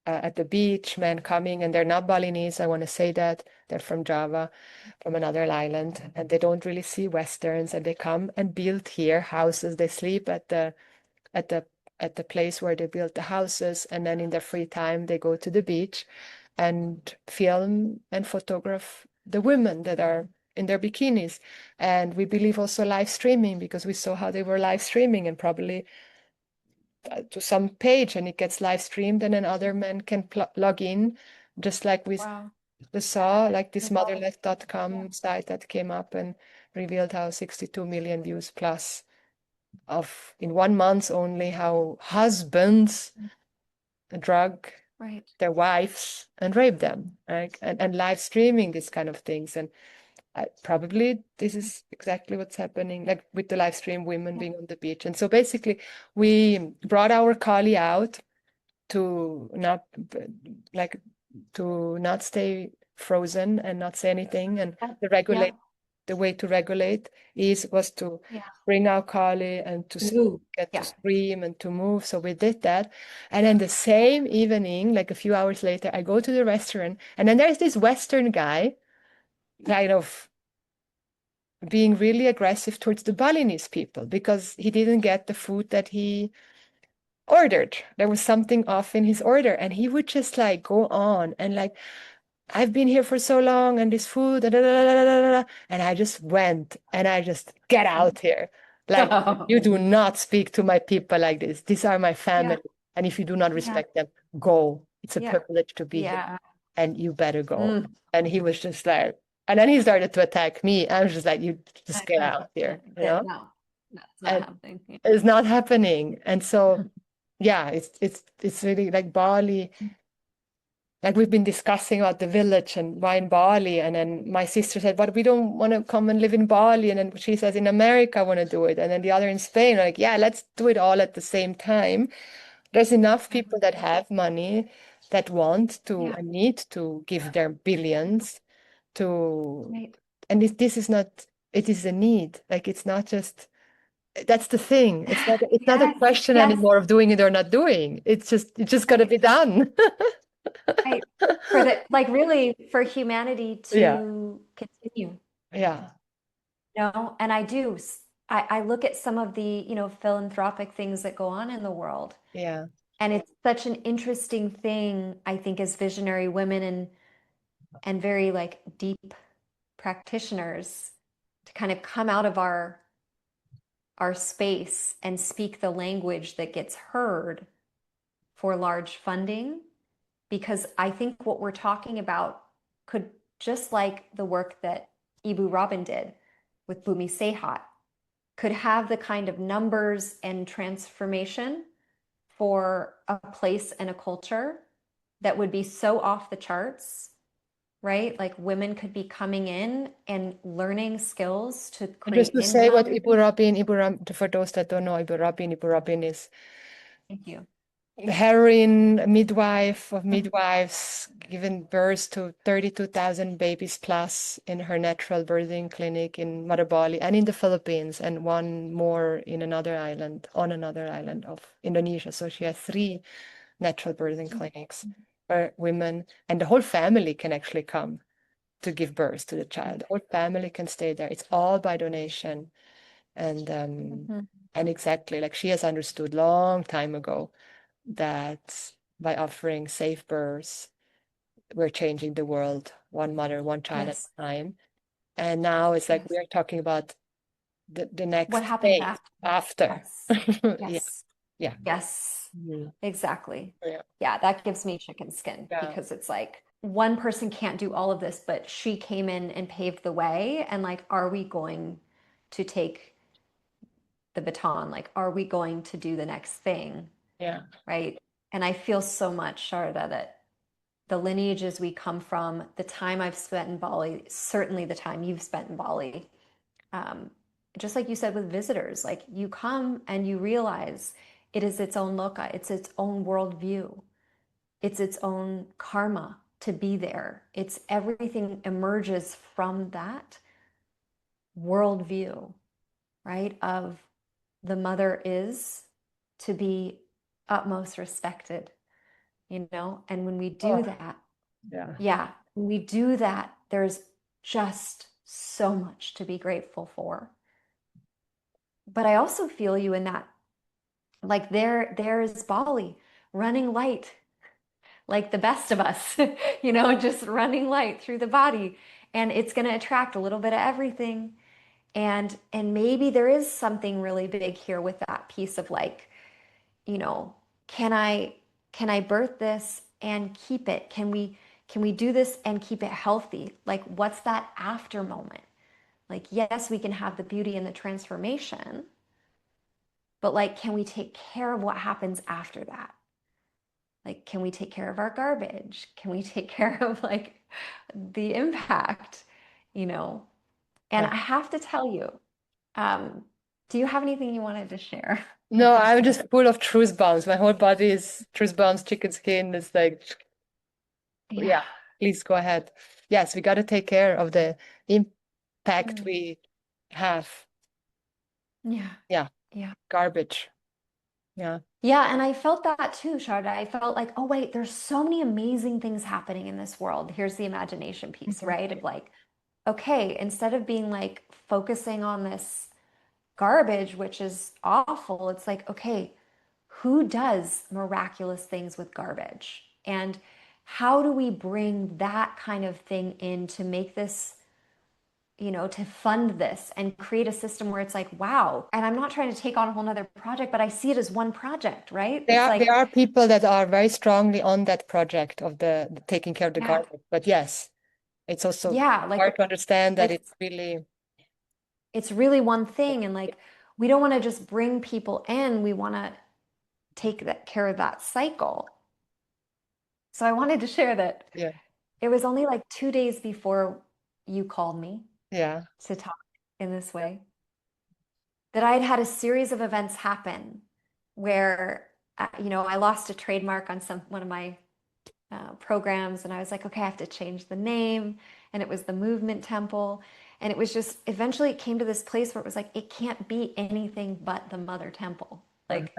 at the beach, men coming, and they're not Balinese, I want to say that. They're from Java, from another island, and they don't really see Westerns, and they come and build here houses. They sleep at the at the place where they built the houses, and then in their free time they go to the beach and film and photograph the women that are in their bikinis. And we believe also live streaming because we saw how they were live streaming and probably to some page and it gets live streamed and then other men can log in just like Wow. we saw like this That's all. Yeah. motherless.com site that came up and revealed how 62 million views plus of in 1 month only how husbands drug Right. their wives and rape them, right? And live streaming these kind of things. And probably this is exactly what's happening, like with the live stream, women Yeah. being on the beach. And so basically, we brought our Kali out to not like to not stay frozen and not say anything, and the Yeah. regulate the way to regulate is was to Yeah. bring out Kali and to speak Move. and to Yeah. scream and to move. So we did that. And then the same evening, like a few hours later, I go to the restaurant and then there's this Western guy kind of being really aggressive towards the Balinese people because he didn't get the food that he ordered. There was something off in his order, and he would just like go on and like, I've been here for so long and this food, da, da, da, da, da, da, da," and I just went and I just get out here. Like, you do not speak to my people like this. These are my Yeah. family. And if you do not Yeah. respect them, go. It's a Yeah. privilege to be here Yeah. and you better go. Mm. And he was just like, and then he started to attack me. I was just like, you just I get know. out here, you That, know? no, that's not And happening. Yeah. it's not happening. And so, yeah, it's really like Bali, like we've been discussing about the village and why in Bali. And then my sister said, but we don't want to come and live in Bali. And then she says, in America, I want to do it. And then the other in Spain, like, yeah, let's do it all at the same time. There's enough people that have money that want to Yeah. and need to give their billions to, Right. and this is not, it is a need. Like, it's not just, that's the thing. It's not a Yes. question Yes. anymore of doing it or not doing. It's just got to Right. be done. Right. For the like really for humanity Yeah. to continue, Yeah. you know, and I do. I look at some of the, philanthropic things that go on in the world. Yeah. And it's such an interesting thing, I think, as visionary women and very like deep practitioners to kind of come out of our space and speak the language that gets heard for large funding. Because I think what we're talking about could, just like the work that Ibu Robin did with Bhumi Sehat, could have the kind of numbers and transformation for a place and a culture that would be so off the charts, right? Like women could be coming in and learning skills to And just create to say what income. Ibu Rabin, for those that don't know, Ibu Rabin is Thank you. the heroine midwife of midwives, given birth to 32,000 babies plus in her natural birthing clinic in Bali and in the Philippines, and one more in another island, on another island of Indonesia. So she has three natural birthing clinics where women and the whole family can actually come to give birth to the child. The whole family can stay there. It's all by donation. Mhm. And exactly like she has understood long time ago that by offering safe births, we're changing the world, one mother, one child at Yes. a time. And now it's like Yes. we're talking about the What next happens phase after? after. Yes. Yeah, Yes. yeah, Yes. mhm, Exactly. yeah, Yeah, that gives me chicken skin yeah, because it's like one person can't do all of this, but she came in and paved the way. And like, are we going to take the baton? Like, are we going to do the next thing? yeah. Right. And I feel so much, Sharada, that the lineages we come from, the time I've spent in Bali, certainly the time you've spent in Bali, um, just like you said with visitors, like you come and you realize it is its own loka, it's its own worldview, it's its own karma to be there. It's everything emerges from that worldview, right? Of the mother is to be utmost respected, you know? And when we do Oh, that, yeah. yeah, when we do that, there's just so much to be grateful for. But I also feel you in that, like there's Bali running light, like the best of us, you know, just running light through the body. And it's going to attract a little bit of everything. And maybe there is something really big here with that piece of like, you know, can I can I birth this and keep it? Can we do this and keep it healthy? Like what's that after moment? Like yes, we can have the beauty and the transformation, but like can we take care of what happens after that? Like can we take care of our garbage? Can we take care of like the impact, you know? And Yeah. I have to tell you, um, do you have anything you wanted to share No, I'm before? just full of truth bombs. My whole body is truth bombs, chicken skin. It's like, Yeah. yeah, please go ahead. Yes, we got to take care of the impact Mm. we have. Yeah. Yeah, Yeah. garbage. Yeah. Yeah, and I felt that too, Sharda. I felt like, oh wait, there's so many amazing things happening in this world. Here's the imagination piece, Mhm. right? Of like, okay, instead of being like focusing on this garbage, which is awful, it's like, okay, who does miraculous things with garbage? And how do we bring that kind of thing in to make this, you know, to fund this and create a system where it's like, wow. And I'm not trying to take on a whole nother project, but I see it as one project, right? It's There like, are people that are very strongly on that project of the taking care of the yeah, garbage. But yes, it's also yeah, like hard to understand that like it's really, it's really one thing. And like we don't want to just bring people in, we want to take that care of that cycle. So I wanted to share that yeah, it was only like 2 days before you called me yeah. to talk in this way that I'd had a series of events happen where, you know, I lost a trademark on one of my programs, and I was like, okay, I have to change the name, and it was the Movement Temple, and it was just eventually it came to this place where it was like it can't be anything but the Mother Temple. Like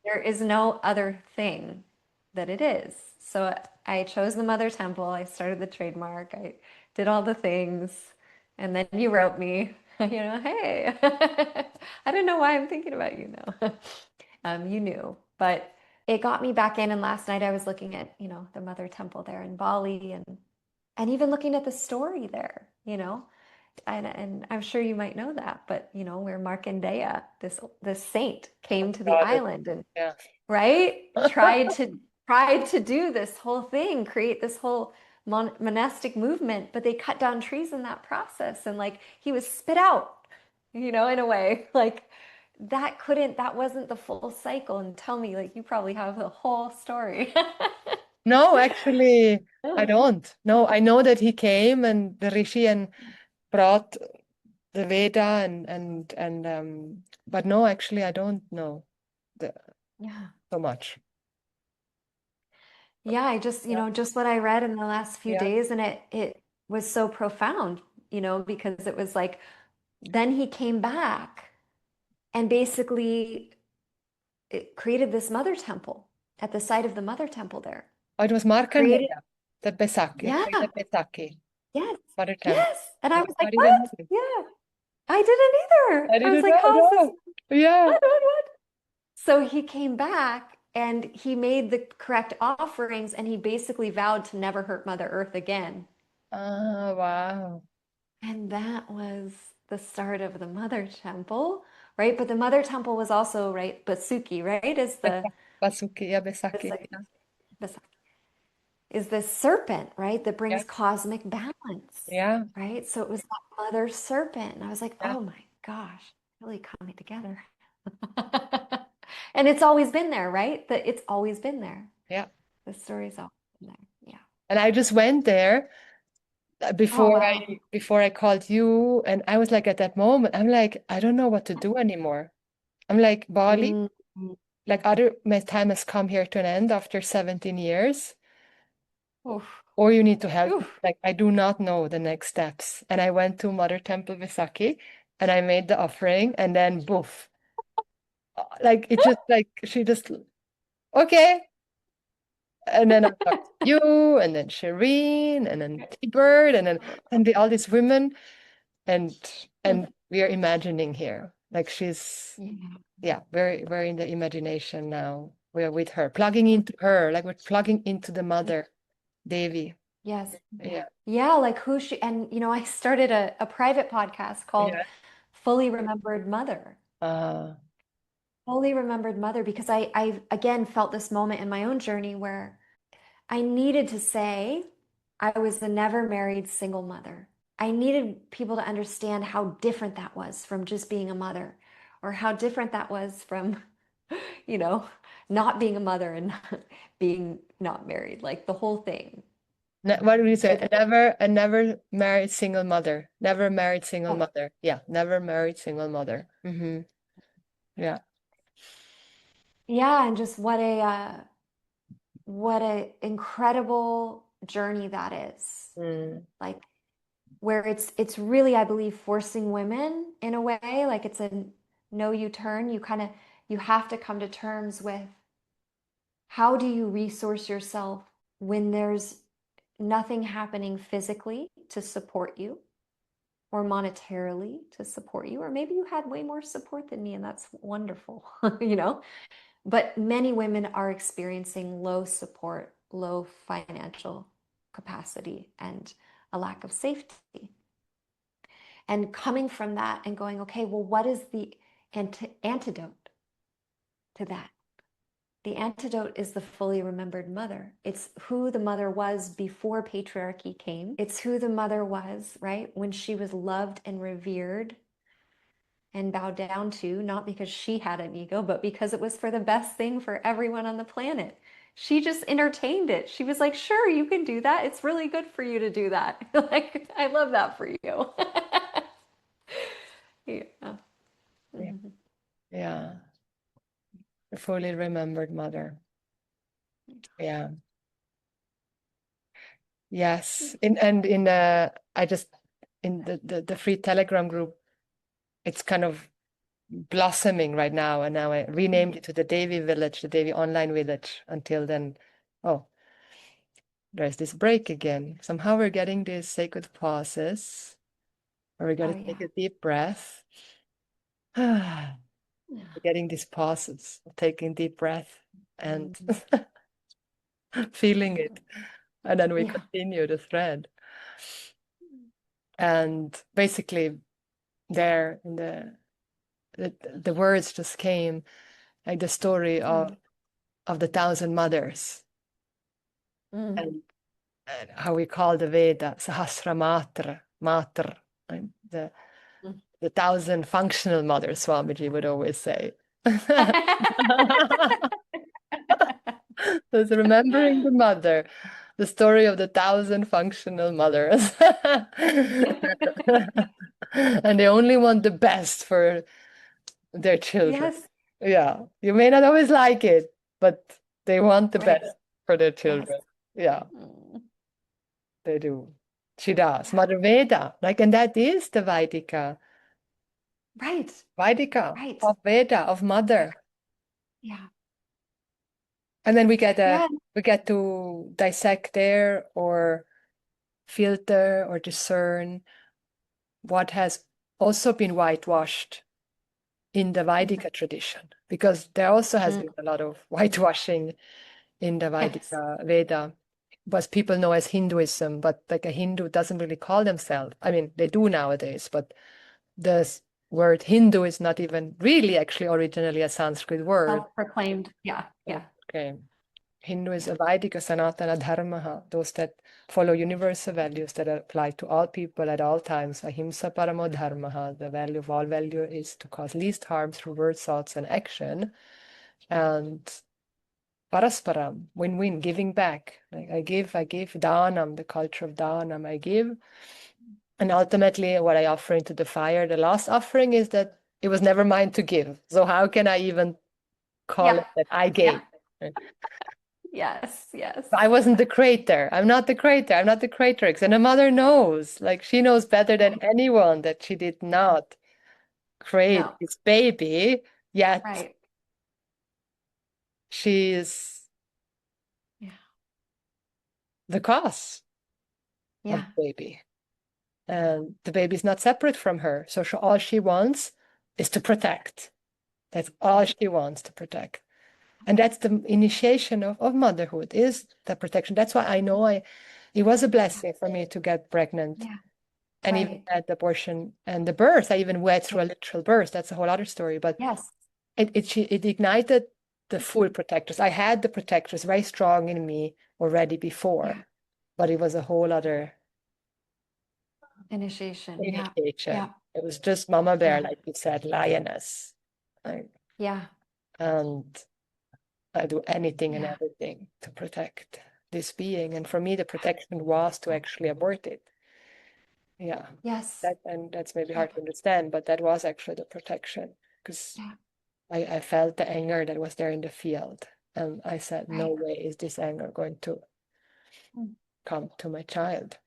there is no other thing that it is. So I chose the Mother Temple. I started the trademark. I did all the things. And then you wrote me, you know, hey, I don't know why I'm thinking about you now. You knew, but it got me back in. And last night I was looking at, you know, the Mother Temple there in Bali and even looking at the story there, you know, and I'm sure you might know that, but you know, where Markandeya, this saint, came to the Got it. island and Yeah. right tried to do this whole thing, create this whole monastic movement, but they cut down trees in that process, and like he was spit out, you know, in a way, like that wasn't the full cycle. And tell me, like you probably have the whole story. No, actually. I don't. No, I know that he came and the Rishi and brought the Veda and but no, actually I don't know the, Yeah. so much. Yeah, I just, Yeah. just what I read in the last few Yeah. days, and it was so profound, because it was like then he came back and basically it created this mother temple at the site of the mother temple there. Oh, it was Created, Markandeya, the Besaki, yeah, the Besaki, yes, Mother Temple. yes. And I I was did like, not even what? know it. Yeah, I didn't either. I I was didn't like, know. how is this? No. Yeah. What? So he came back and he made the correct offerings and he basically vowed to never hurt Mother Earth again. Ah, wow. And that was the start of the Mother Temple, right? But the Mother Temple was also, right, Basuki, right? Basuki, yeah, Besaki. Basuki, Yeah. is this serpent, right? That Yeah. brings cosmic balance, Yeah. right? So it was that mother serpent. And I was like, Yeah. oh my gosh, really coming together. And it's always been there, right? That it's always been there. Yeah. The story's always been there. Yeah. And I just went there Oh, before wow. I called you, and I was like at that moment, I'm like, I don't know what to do anymore. I'm like, Bali, Mm. like my time has come here to an end after 17 years, Oof. or you need to help me. Oof. Like, I do not know the next steps. And I went to Mother Temple Visaki and I made the offering, and then boof. Like, it just like, she just, okay. And then I talked to you, and then Shireen, and then T-Bird, and all these women. and Mm. and we are imagining here like she's Yeah. yeah, very very in the imagination now. We are with her, plugging into her, like we're plugging into the mother Devi. Yes. Yeah. Yeah, like who she, and I started a private podcast called Yeah. Fully Remembered Mother. uh Fully Remembered Mother, because I again felt this moment in my own journey where I needed to say I was the never married single mother. I needed people to understand how different that was from just being a mother, or how different that was from, you know, not being a mother and being not married, like the whole thing. what do you say? It, A never married single mother, never married single oh, mother. Yeah, never married single mother. Yeah. yeah, and just what a incredible journey that is. Mm. Like where it's really, I believe, forcing women in a way, like it's a no U-turn. You have to come to terms with how do you resource yourself when there's nothing happening physically to support you or monetarily to support you, or maybe you had way more support than me and that's wonderful, But many women are experiencing low support, low financial capacity, and a lack of safety. And coming from that and going, okay, well, what is the antidote to that? The antidote is the fully remembered mother. It's who the mother was before patriarchy came. It's who the mother was, right? When she was loved and revered and bowed down to, not because she had an ego, but because it was for the best thing for everyone on the planet. She just entertained it. She was like, sure, you can do that. It's really good for you to do that. Like, I love that for you. Yeah. Yeah. Mhm. Yeah. The fully remembered mother. Yeah. Yes. In I just in the free Telegram group, it's kind of blossoming right now, and now I renamed it to the Devi Village, the Devi Online Village. Until then, oh, there's this break again. Somehow we're getting these sacred pauses, where we got Oh to take yeah. a deep breath. We're getting these pauses, taking deep breath and Mhm. feeling it, and then we Yeah. continue the thread. And basically, there in the words just came like the story Mm. of the thousand mothers, Mm. and how we call the Veda Sahasra Matra, and Mm. the thousand functional mothers, Swamiji would always say. There's remembering the mother. the story of the 1,000 functional mothers. And they only want the best for their children. Yes. Yeah, you may not always like it, but they want the Right. best for their Yes. children. Yeah, Mm. they do. She does. Yeah. Mother Veda, like, and that is the Right. Vaidika Right. of Veda, of Yeah. mother. Yeah. And then Yeah. we get to dissect there or filter or discern what has also been whitewashed in the Mhm. Vaidika tradition, because there also has Mm. been a lot of whitewashing in the Yes. Vaidika Veda, what people know as Hinduism, but like a Hindu doesn't really call themselves. I mean, they do nowadays, but the word Hindu is not even really actually originally a Sanskrit word. Self-proclaimed. Yeah. Yeah. Okay. Hindu is a Vaidika Sanatana Dharma, those that follow universal values that apply to all people at all times. Ahimsa Paramo Dharma, the value of all value is to cause least harm through words, thoughts, and action. And Parasparam, win-win, giving back. Like I give Dhanam, the culture of Dhanam, I give. And ultimately, what I offer into the fire, the last offering is that it was never mine to give. So how can I even call Yeah. it that I Yeah. gave? Yes. Yes. I wasn't the creator. I'm not the creator. I'm not the creatrix. And the mother knows, like she knows better than Right. anyone that she did not create No. this baby, yet Right. she is Yeah. the cause of Yeah. the baby. And the baby's not separate from her. So all she wants is to protect. That's all she wants to protect. And that's the initiation of motherhood, is the protection. That's why I know it was a blessing for me to get pregnant Yeah. and even Right. at the abortion and the birth. I even went through a literal birth. That's a whole other story. But Yes. it ignited the full protectors. I had the protectors very strong in me already before, Yeah. but it was a whole other Initiation. Yeah. initiation. Yeah. It was just Mama Bear, Yeah. like you said, lioness. Like, Yeah. and I do anything and Yeah. everything to protect this being. And for me, the protection was to actually abort it. Yeah. Yes. And that's maybe Yeah. hard to understand, but that was actually the protection, because Yeah. I felt the anger that was there in the field. And I said, no Right. way is this anger going to Mm. come to my child.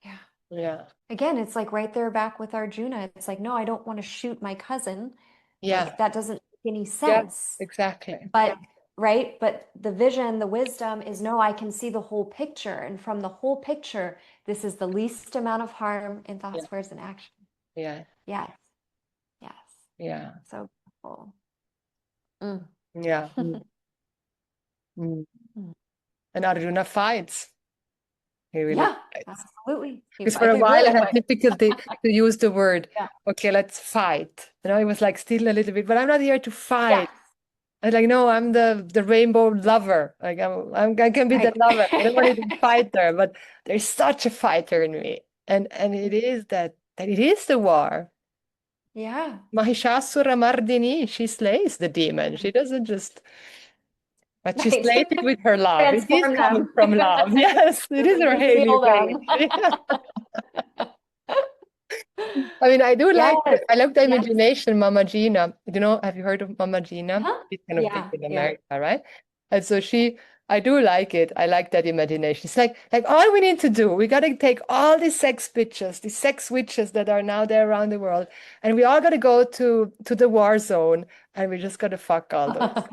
Yeah. Yeah. Again, it's like right there back with Arjuna. It's like, no, I don't want to shoot my cousin. Yeah. Like that doesn't make any Yeah. sense. Exactly. But right, but the vision, the wisdom is no, I can see the whole picture. And from the whole picture, this is the least amount of harm in Yeah. thoughts, words, and action. Yeah. Yes. Yes. Yeah. So beautiful. Mm. Yeah. Mm. Mm. And Arjuna fights. He really Yeah, fights. absolutely. He Because for a he while I really had fights. difficulty to use the word, Yeah. okay, let's fight. It was like still a little bit, but I'm not here to Yes. fight. I was like, no, I'm the rainbow lover. Like I can be the Right. lover. I don't want to be the fighter, but there's such a fighter in me. And it is that it is the war. Yeah. Mahishasura Mardini, she slays the demon. She doesn't just, but she Right. slays it with her love. It is Transform coming them. from love. Yes, it is her Haley Heal way. them. I mean, I do Yes. like it. I love the Yes. imagination, Mama Gina. Have you heard of Mama Gina? Huh? She's kind of big Yeah. in Yeah. America, right? And so I do like it. I like that imagination. It's like all we need to do, we got to take all these sex bitches, these sex witches that are now there around the world, and we all got to go to the war zone, and we just got to fuck all those.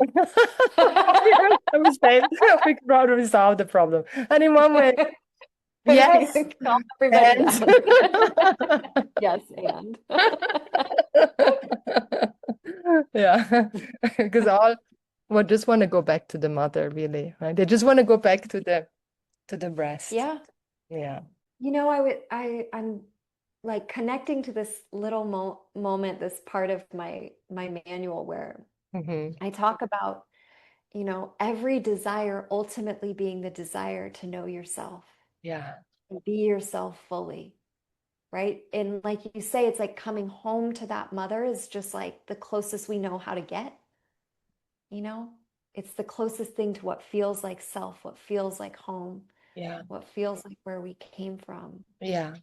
I was saying we could probably solve the problem. And in one way, yes, Calm everybody and down. Yes, and yeah, because all well just want to go back to the mother, really, right? They just want to go back to the breast. yeah. Yeah. I'm like connecting to this little moment, this part of my manual where Hmm. I talk about, every desire ultimately being the desire to know yourself Yeah. and be yourself fully, right? And like you say, it's like coming home to that mother is just like the closest we know how to get, you know? it's the closest thing to what feels like self, what feels like home, Yeah. what feels like where we came from. Yeah.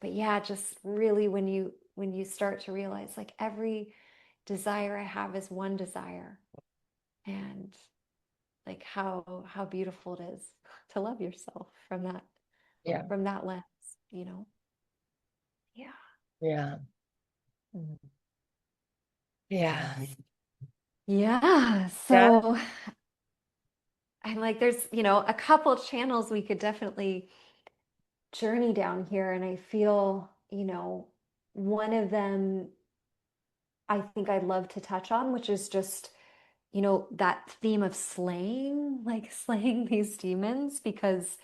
But yeah, just really when you start to realize like every desire I have is one desire, and like how beautiful it is to love yourself Yeah. from that lens, you know? Yeah. Yeah. Yeah. Yeah. Yeah. So I'm like, there's, a couple channels we could definitely journey down here. And I feel, one of them I think I'd love to touch on, which is just, that theme of slaying, like slaying these demons, because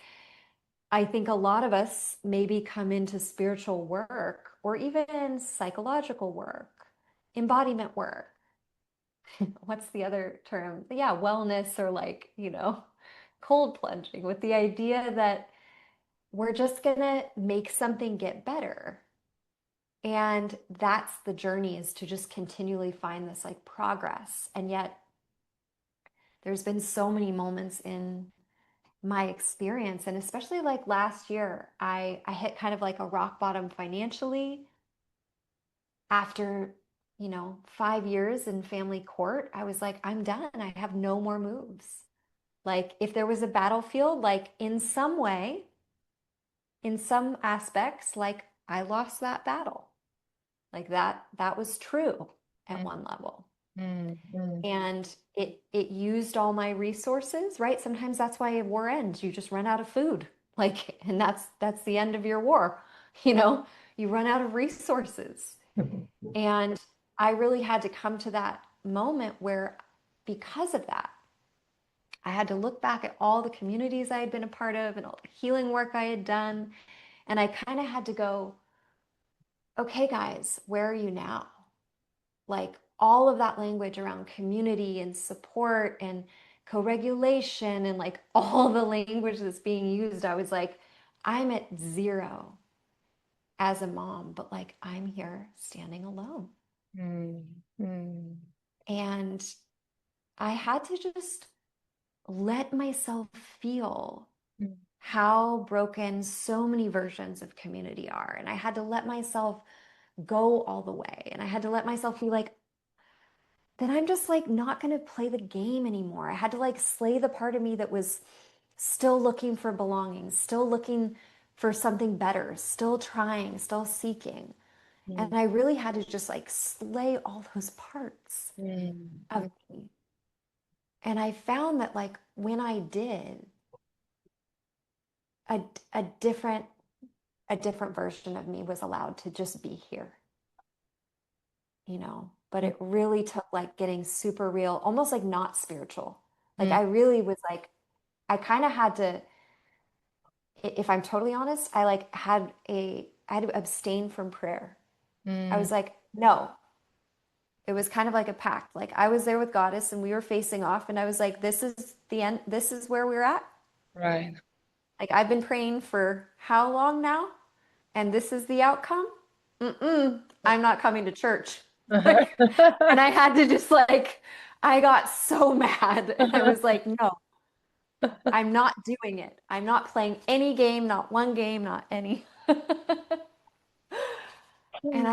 I think a lot of us maybe come into spiritual work or even psychological work, embodiment work. What's the other term? Yeah, wellness, or like, cold plunging, with the idea that we're just gonna make something get better. And that's the journey, is to just continually find this like progress. And yet there's been so many moments in my experience, and especially like last year, I hit kind of like a rock bottom financially after 5 years in family court. I was like, I'm done. I have no more moves. Like if there was a battlefield, like in some way, in some aspects, like I lost that battle. Like that was true at Mm, one level. mm, mm, And it used all my resources, right? Sometimes that's why a war ends. You just run out of food. Like, and that's the end of your war. You run out of resources. And I really had to come to that moment where, because of that, I had to look back at all the communities I had been a part of and all the healing work I had done. And I kind of had to go, okay, guys, where are you now? Like all of that language around community and support and co-regulation and like all the language that's being used, I was like, I'm at zero as a mom, but like I'm here standing alone. mm, mm, And I had to just let myself feel mm, how broken so many versions of community are. And I had to let myself go all the way. And I had to let myself be like, then I'm just like not going to play the game anymore. I had to like slay the part of me that was still looking for belonging, still looking for something better, still trying, still seeking. And mm, I really had to just like slay all those parts of mm, me. And I found that like when I did, a, a different a different version of me was allowed to just be here, but mm, it really took like getting super real, almost like not spiritual. Like mm, I really was like, I kind of had to, if I'm totally honest, I had to abstain from prayer. I mm. was like, no, it was kind of like a pact. Like I was there with Goddess and we were facing off, and I was like, this is the end. This is where we're at. Right. Like I've been praying for how long now? And this is the outcome. I'm not coming to church. Like, and I had to just like, I got so mad and I was like, no, I'm not doing it. I'm not playing any game, not one game, not any. And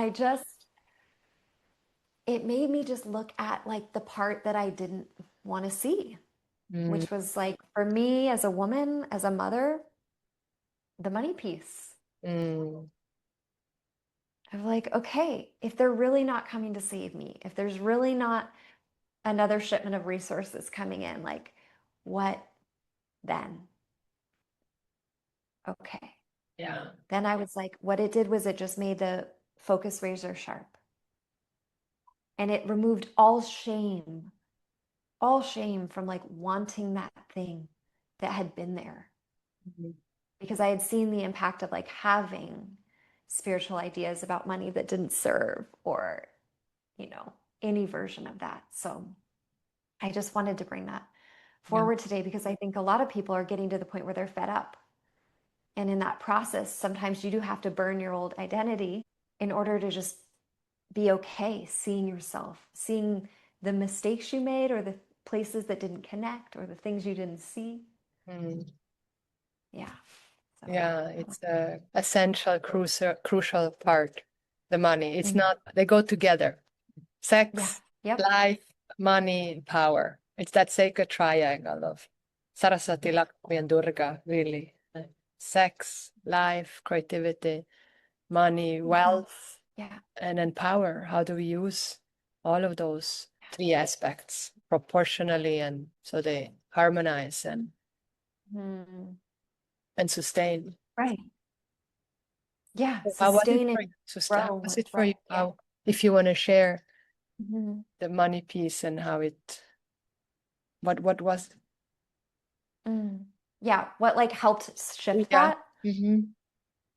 it made me just look at like the part that I didn't want to see, Mm, which was like for me as a woman, as a mother, the money piece. mm, I'm like, okay, if they're really not coming to save me, if there's really not another shipment of resources coming in, like what then? Okay. yeah. Then I was like, what it did was it just made the focus razor sharp. And it removed all shame from like wanting that thing that had been there. Mhm. Because I had seen the impact of like having spiritual ideas about money that didn't serve, or, you know, any version of that. So I just wanted to bring that Yeah. forward today, because I think a lot of people are getting to the point where they're fed up. And in that process, sometimes you do have to burn your old identity in order to just be okay seeing yourself, seeing the mistakes you made, or the places that didn't connect, or the things you didn't see. Yeah. So, yeah, it's a essential, crucial part, the money. It's not, they go together. Sex, life, money, power. It's that sacred triangle of Saraswati, Lakshmi, and Durga, really. Sex, life, creativity, money, wealth, and then power. How do we use all of those three aspects proportionally, and so they harmonize and sustain? Right. Yeah. How was it Sustain for and you? How grow. was it for you? How, if you want to share the money piece and how it, what was? Yeah. What like helped shift Yeah. that?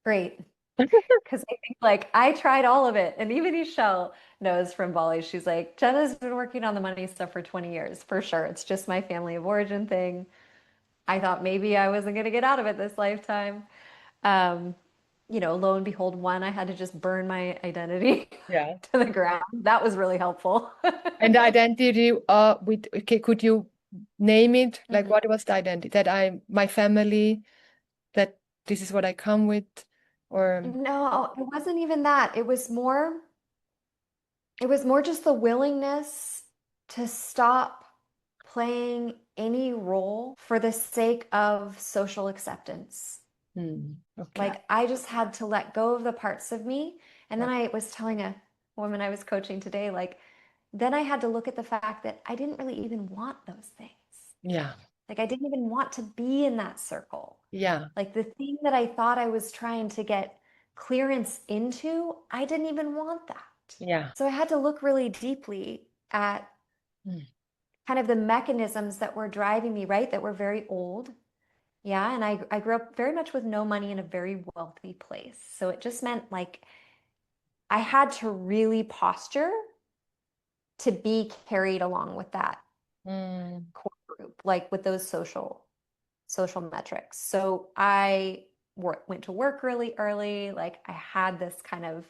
Great. Because I think like I tried all of it. And even Michelle knows from Bali, she's like, Jenna's been working on the money stuff for 20 years, for sure. It's just my family of origin thing. I thought maybe I wasn't going to get out of it this lifetime. Lo and behold, one, I had to just burn my identity to the ground. That was really helpful. And the identity, okay, could you name it? Like, what was the identity? That my family, that this is what I come with, or? No, it wasn't even that. It was more just the willingness to stop playing any role for the sake of social acceptance. Okay. Like I just had to let go of the parts of me. And then I was telling a woman I was coaching today, like, then I had to look at the fact that I didn't really even want those things. Yeah. Like I didn't even want to be in that circle. Yeah. Like the thing that I thought I was trying to get clearance into, I didn't even want that. Yeah. So I had to look really deeply at kind of the mechanisms that were driving me, right? That were very old. Yeah. And I grew up very much with no money in a very wealthy place. So it just meant like I had to really posture to be carried along with that core group, like with those social metrics. So I went to work really early. Like I had this kind of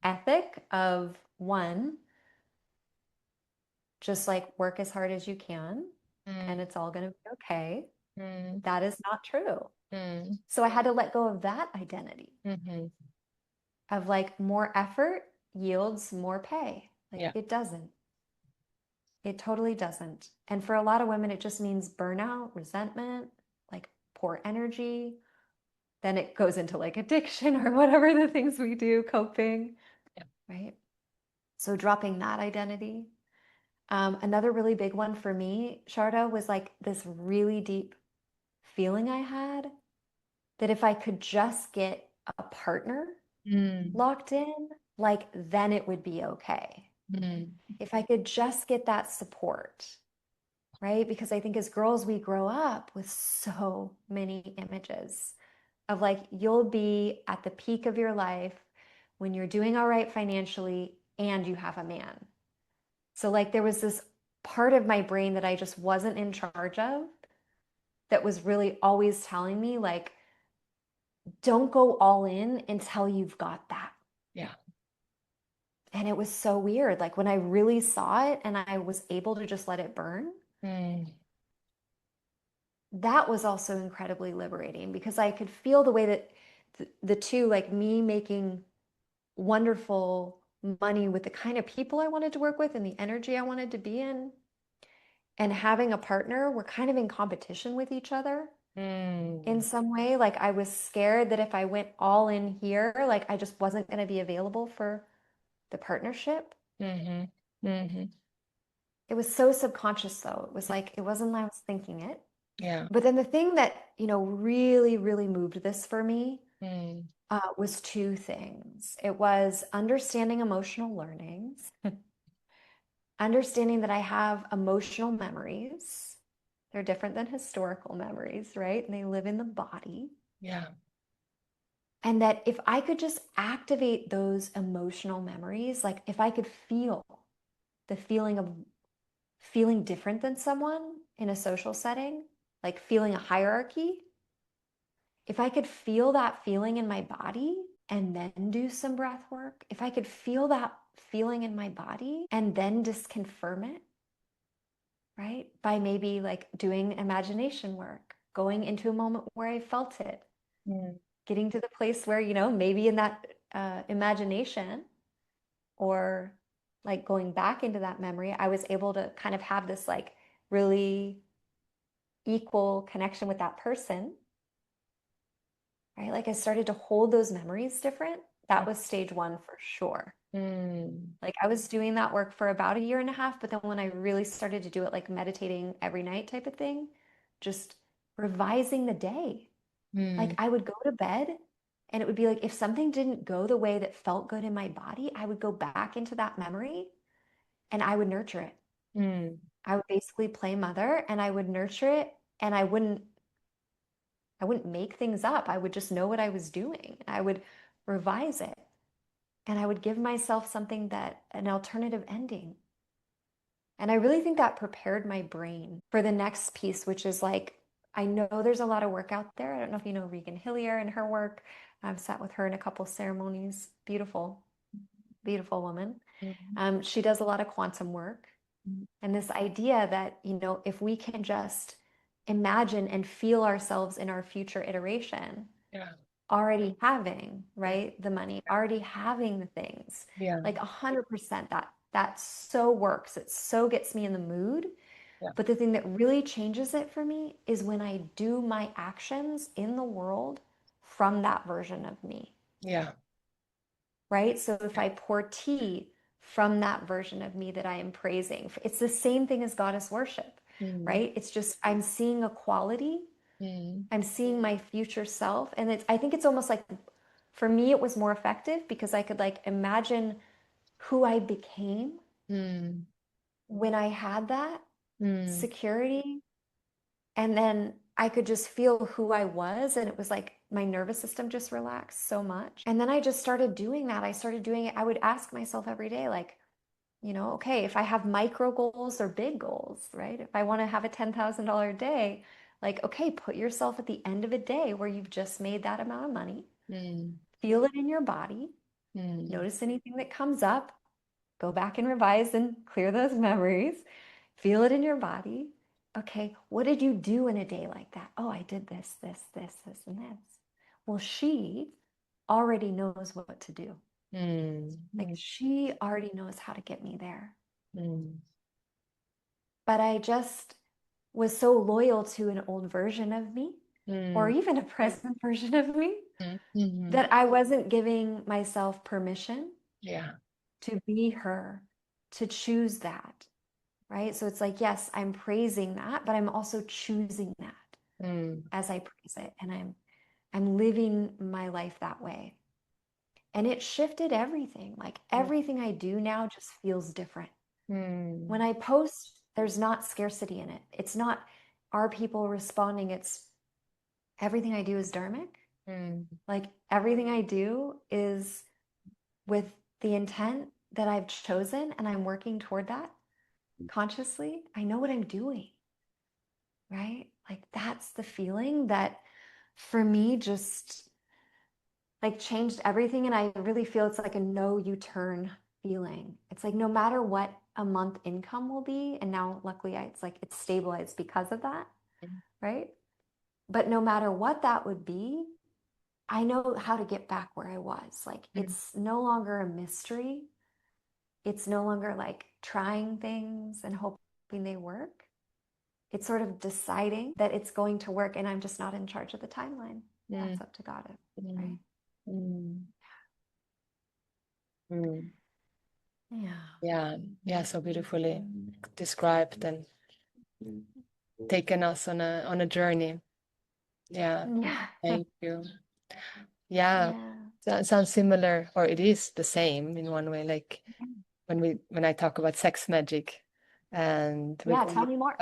ethic of one, just like work as hard as you can and it's all going to be okay. That is not true. So I had to let go of that identity of like more effort yields more pay. Like it doesn't. It totally doesn't. And for a lot of women, it just means burnout, resentment, like poor energy. Then it goes into like addiction or whatever the things we do, coping, right? So dropping that identity. Another really big one for me, Sharda, was like this really deep feeling I had that if I could just get a partner locked in, like then it would be okay. If I could just get that support, right? Because I think as girls, we grow up with so many images of like, you'll be at the peak of your life when you're doing all right financially and you have a man. So like there was this part of my brain that I just wasn't in charge of that was really always telling me like, don't go all in until you've got that. Yeah. And it was so weird. Like when I really saw it and I was able to just let it burn, that was also incredibly liberating because I could feel the way that the two, like me making wonderful money with the kind of people I wanted to work with and the energy I wanted to be in, and having a partner, we're kind of in competition with each other in some way. Like I was scared that if I went all in here, like I just wasn't going to be available for the partnership. It was so subconscious though. It was like, it wasn't like I was thinking it. Yeah. But then the thing that, really, really moved this for me was two things. It was understanding emotional learnings, understanding that I have emotional memories. They're different than historical memories, right? And they live in the body. Yeah. And that if I could just activate those emotional memories, like if I could feel the feeling of feeling different than someone in a social setting, like feeling a hierarchy, if I could feel that feeling in my body and then do some breath work, if I could feel that feeling in my body and then just confirm it, right? By maybe like doing imagination work, going into a moment where I felt it, getting to the place where, maybe in that imagination or like going back into that memory, I was able to kind of have this like really equal connection with that person, right? Like I started to hold those memories different. That was stage one for sure. Like I was doing that work for about a year and a half, but then when I really started to do it, like meditating every night type of thing, just revising the day. Like I would go to bed and it would be like if something didn't go the way that felt good in my body, I would go back into that memory and I would nurture it. I would basically play mother and I would nurture it, and I wouldn't make things up. I would just know what I was doing. I would revise it, and I would give myself something that an alternative ending. And I really think that prepared my brain for the next piece, which is like, I know there's a lot of work out there. I don't know if you know Regan Hillier and her work. I've sat with her in a couple ceremonies. Beautiful, beautiful woman. She does a lot of quantum work. And this idea that, if we can just imagine and feel ourselves in our future iteration, already having, right, the money, already having the things, like 100%, that so works. It so gets me in the mood. But the thing that really changes it for me is when I do my actions in the world from that version of me. Right? So if I pour tea from that version of me that I am praising, it's the same thing as goddess worship, right? It's just, I'm seeing a quality. I'm seeing my future self. And I think it's almost like, for me, it was more effective because I could like imagine who I became when I had that security. And then I could just feel who I was. And it was like my nervous system just relaxed so much. And then I just started doing that. I started doing it. I would ask myself every day, like, okay, if I have micro goals or big goals, right? If I want to have a $10,000 day, like, okay, put yourself at the end of a day where you've just made that amount of money. Feel it in your body. Notice anything that comes up. Go back and revise and clear those memories. Feel it in your body. Okay, what did you do in a day like that? Oh, I did this, this, this, this, and this. Well, she already knows what to do. Like she already knows how to get me there. But I just was so loyal to an old version of me, or even a present version of me, that I wasn't giving myself permission to be her, to choose that. Right? So it's like, yes, I'm praising that, but I'm also choosing that as I praise it. And I'm living my life that way. And it shifted everything. Like everything I do now just feels different. When I post, there's not scarcity in it. It's not, are people responding? It's everything I do is dharmic. Like everything I do is with the intent that I've chosen, and I'm working toward that consciously. I know what I'm doing, right? Like that's the feeling that for me just like changed everything. And I really feel it's like a no U-turn feeling. It's like no matter what a month income will be, and now luckily it's like it's stabilized because of that, right? But no matter what that would be, I know how to get back where I was. Like it's no longer a mystery. It's no longer like trying things and hoping they work. It's sort of deciding that it's going to work, and I'm just not in charge of the timeline. That's up to God, right? Yeah, so beautifully described and taken us on a journey. Thank you. That sounds similar, or it is the same in one way, like when I talk about sex magic, and tell me more.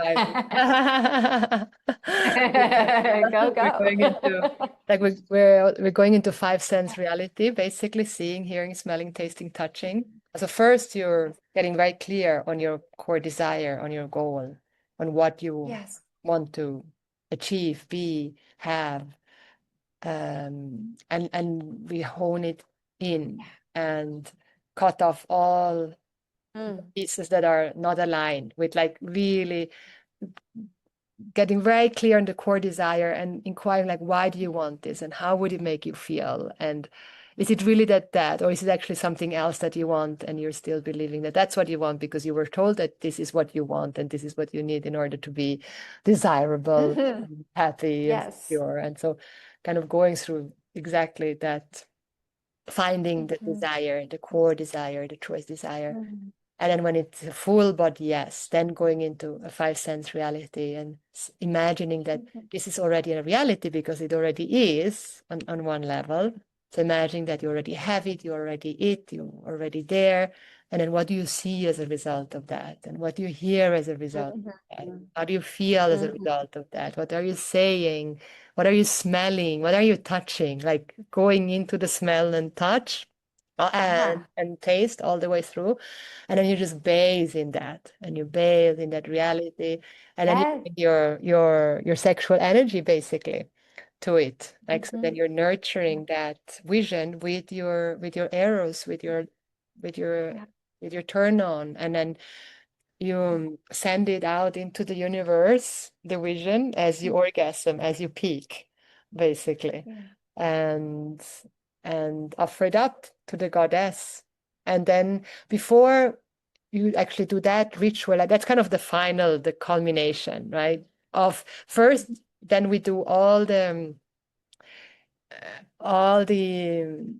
we're going into like we're going into five sense reality, basically seeing, hearing, smelling, tasting, touching. So first you're getting very clear on your core desire, on your goal, on what you want to achieve, be, have, and we hone it in and cut off all pieces that are not aligned with like really getting very clear on the core desire and inquiring like, why do you want this and how would it make you feel? And is it really that, or is it actually something else that you want and you're still believing that that's what you want because you were told that this is what you want and this is what you need in order to be desirable, and happy and Yes. secure. And so kind of going through exactly that, finding the desire, the core desire, the choice desire. And then when it's a full body yes, then going into a five sense reality and imagining that this is already a reality because it already is on one level. So imagining that you already have it, you already it, you're already there. And then what do you see as a result of that? And what do you hear as a result of that? How do you feel as a result of that? What are you saying? What are you smelling? What are you touching? Like going into the smell and touch and taste all the way through. And then you just bathe in that and you bathe in that reality. And then you bring your sexual energy basically to it. Like so then you're nurturing that vision with your arrows, with your with your turn on. And then you send it out into the universe, the vision, as you orgasm, as you peak, basically. And offer it up to the goddess. And then before you actually do that ritual, like that's kind of the final, the culmination, right? Of first, then we do all the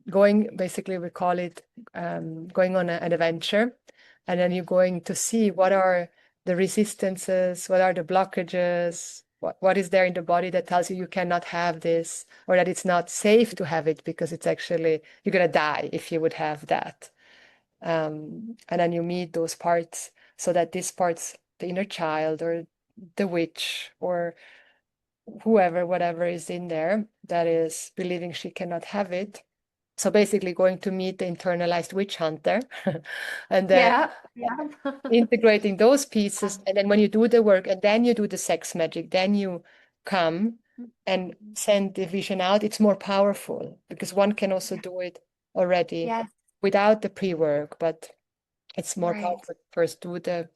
going, basically we call it going on an adventure. And then you're going to see what are the resistances, what are the blockages, what is there in the body that tells you you cannot have this, or that it's not safe to have it because it's actually, you're going to die if you would have that. And then you meet those parts so that these parts, the inner child or the witch or whoever, whatever is in there that is believing she cannot have it. So basically going to meet the internalized witch hunter and then integrating those pieces. And then when you do the work and then you do the sex magic, then you come and send the vision out, it's more powerful because one can also do it already without the pre-work, but it's more powerful. First do the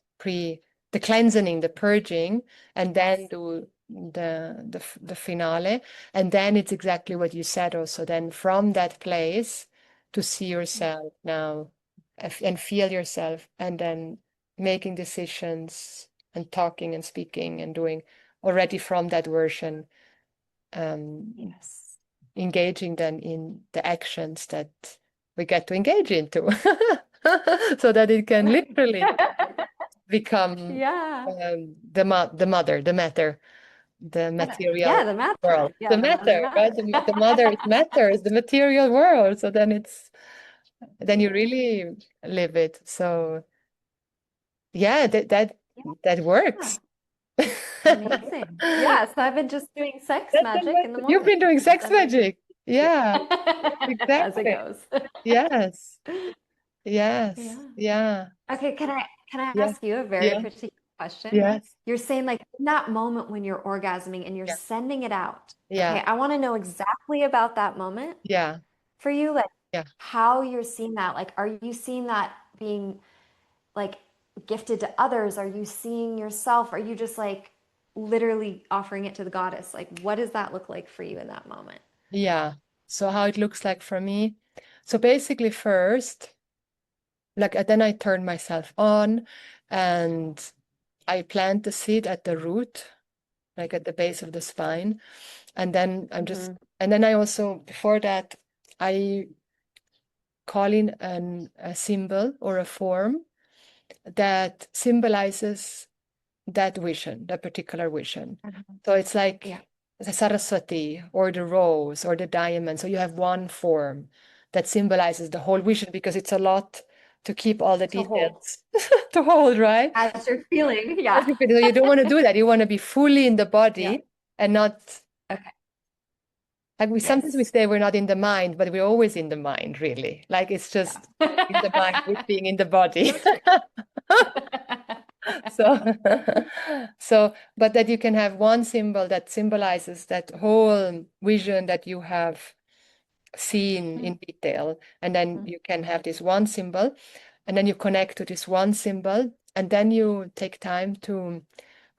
cleansing, the purging, and then do the finale. And then it's exactly what you said also. Then from that place to see yourself now and feel yourself, and then making decisions and talking and speaking and doing already from that version, engaging then in the actions that we get to engage into so that it can literally become the mother, the matter, the material the matter. world, Yeah, the matter, right? The mother is matter, is the material world. So then then you really live it. So yeah, that works. Amazing. Yeah, so I've been just doing sex magic in the morning. You've been doing sex magic. Yeah, as it exactly. goes. Yes. Yes. Yeah. Okay, can I ask you a very particular question? Yes. You're saying like in that moment when you're orgasming and you're sending it out. Yeah. Okay, I want to know exactly about that moment Yeah. for you, like Yeah. how you're seeing that. Like, are you seeing that being like gifted to others? Are you seeing yourself? Are you just like literally offering it to the goddess? Like, what does that look like for you in that moment? Yeah. So how it looks like for me. So basically first, like then I turn myself on and I plant the seed at the root, like at the base of the spine. And then and then I also, before that, I call in a symbol or a form that symbolizes that vision, that particular vision. So it's like the Saraswati or the rose or the diamond. So you have one form that symbolizes the whole vision because it's a lot to keep all the details to hold, right? As you're feeling, So you don't want to do that. You want to be fully in the body and not. Like sometimes we say we're not in the mind, but we're always in the mind, really. Like it's just in the mind with being in the body. So, but that you can have one symbol that symbolizes that whole vision that you have seen in detail, and then you can have this one symbol, and then you connect to this one symbol, and then you take time to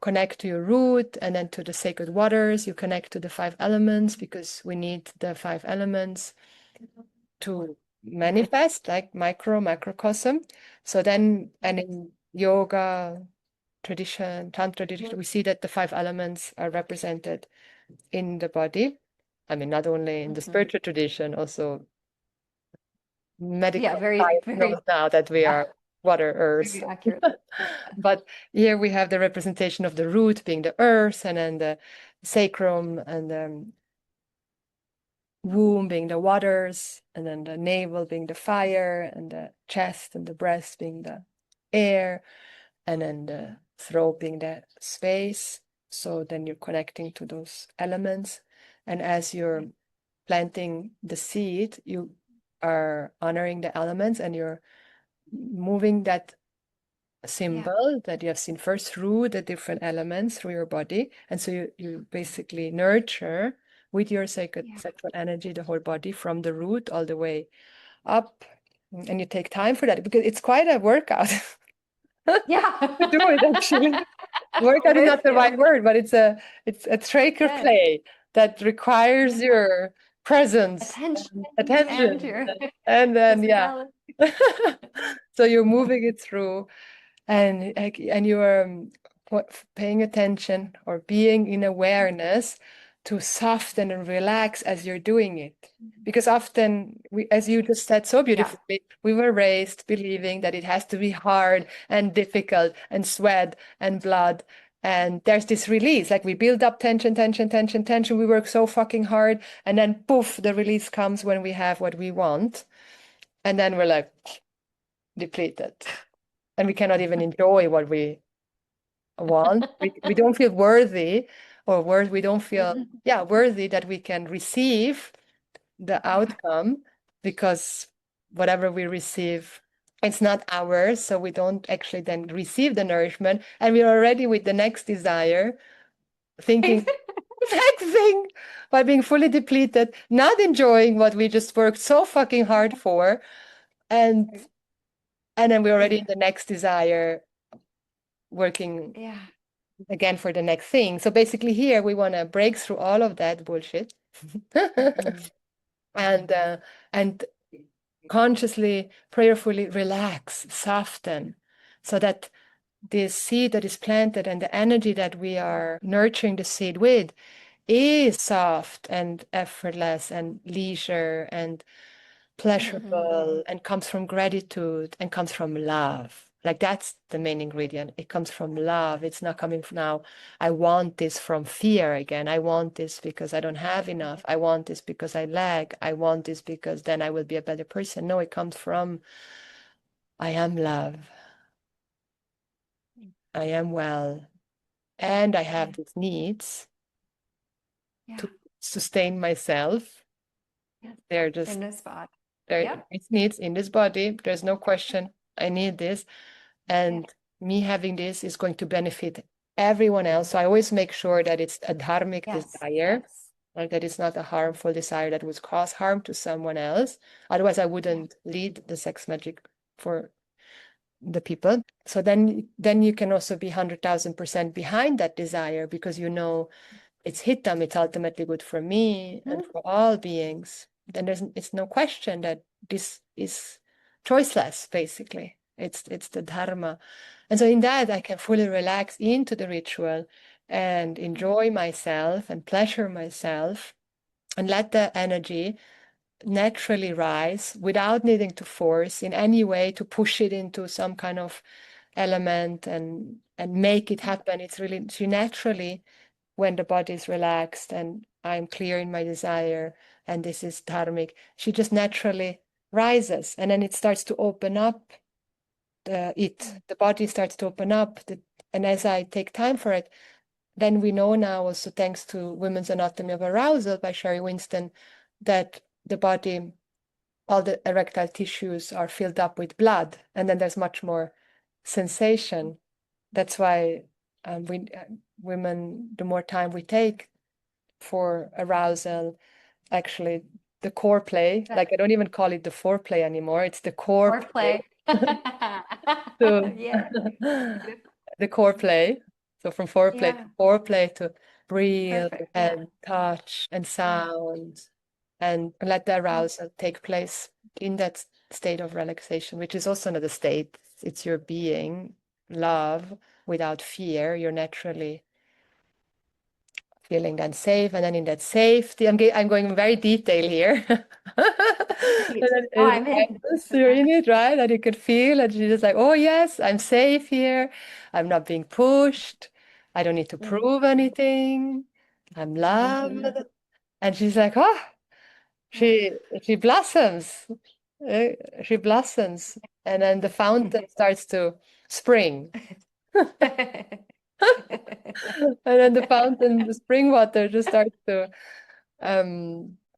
connect to your root, and then to the sacred waters. You connect to the 5 elements, because we need the 5 elements to manifest, like macrocosm. So then, and in yoga tradition, tantra tradition, we see that the 5 elements are represented in the body. I mean, not only in the spiritual tradition, also medical very, science very, knows now that we are water, earth. very accurate. But here we have the representation of the root being the earth, and then the sacrum and the womb being the waters, and then the navel being the fire, and the chest and the breast being the air, and then the throat being the space. So then you're connecting to those elements. And as you're planting the seed, you are honoring the elements, and you're moving that symbol that you have seen first through the different elements through your body. And so you basically nurture with your sacred sexual energy the whole body, from the root all the way up. And you take time for that, because it's quite a workout. Yeah. To do it, actually. Workout is not the right word, but it's a sacred play that requires your presence, attention, and then so you're moving it through, and you are paying attention, or being in awareness, to soften and relax as you're doing it. Because often, as you just said so beautifully, we were raised believing that it has to be hard and difficult and sweat and blood. And there's this release, like we build up tension, tension, tension, tension. We work so fucking hard, and then poof, the release comes when we have what we want. And then we're like depleted. And we cannot even enjoy what we want. We don't feel worthy, or we don't feel worthy that we can receive the outcome, because whatever we receive, it's not ours, so we don't actually then receive the nourishment, and we're already with the next desire, thinking next thing, by being fully depleted, not enjoying what we just worked so fucking hard for, and then we're already in the next desire, working again for the next thing. So basically here we want to break through all of that bullshit and consciously, prayerfully relax, soften, so that this seed that is planted and the energy that we are nurturing the seed with is soft and effortless and leisure and pleasurable, and comes from gratitude and comes from love. Like, that's the main ingredient. It comes from love. It's not coming from, now, I want this from fear again. I want this because I don't have enough. I want this because I lack. I want this because then I will be a better person. No, it comes from, I am love. I am well. And I have these needs to sustain myself. They're just in this body. These needs in this body. There's no question. I need this. And me having this is going to benefit everyone else. So I always make sure that it's a dharmic desire, like that it's not a harmful desire that would cause harm to someone else. Otherwise, I wouldn't lead the sex magic for the people. So then you can also be 100,000% behind that desire, because you know it's hitam, it's ultimately good for me and for all beings. Then it's no question that this is choiceless, basically. It's the dharma. And so in that, I can fully relax into the ritual and enjoy myself and pleasure myself, and let the energy naturally rise without needing to force in any way, to push it into some kind of element and make it happen. It's really naturally, when the body is relaxed and I'm clear in my desire, and this is dharmic, she just naturally rises, and then it starts to open up. The body starts to open up, and as I take time for it, then we know now, also thanks to Women's Anatomy of Arousal by Sherry Winston, that the body, all the erectile tissues are filled up with blood, and then there's much more sensation. That's why women, the more time we take for arousal, actually the core play, like I don't even call it the foreplay anymore, it's the core play. to Yeah. the core play. So from foreplay to Yeah. foreplay to breathe Perfect. Yeah. and touch and Yeah. sound and let the arousal take place in that state of relaxation, which is also not a state, it's your being, love without fear. You're naturally feeling then safe, and then in that safety, I'm going very detail here. And Great. then Oh, I'm in. you're in it, right? And you could feel, and she's just like, oh yes, I'm safe here. I'm not being pushed. I don't need to prove anything. I'm loved. Mm-hmm. And she's like, oh, she she blossoms. Uh, she blossoms. And then the fountain starts to spring. And then the fountain, the spring water just starts to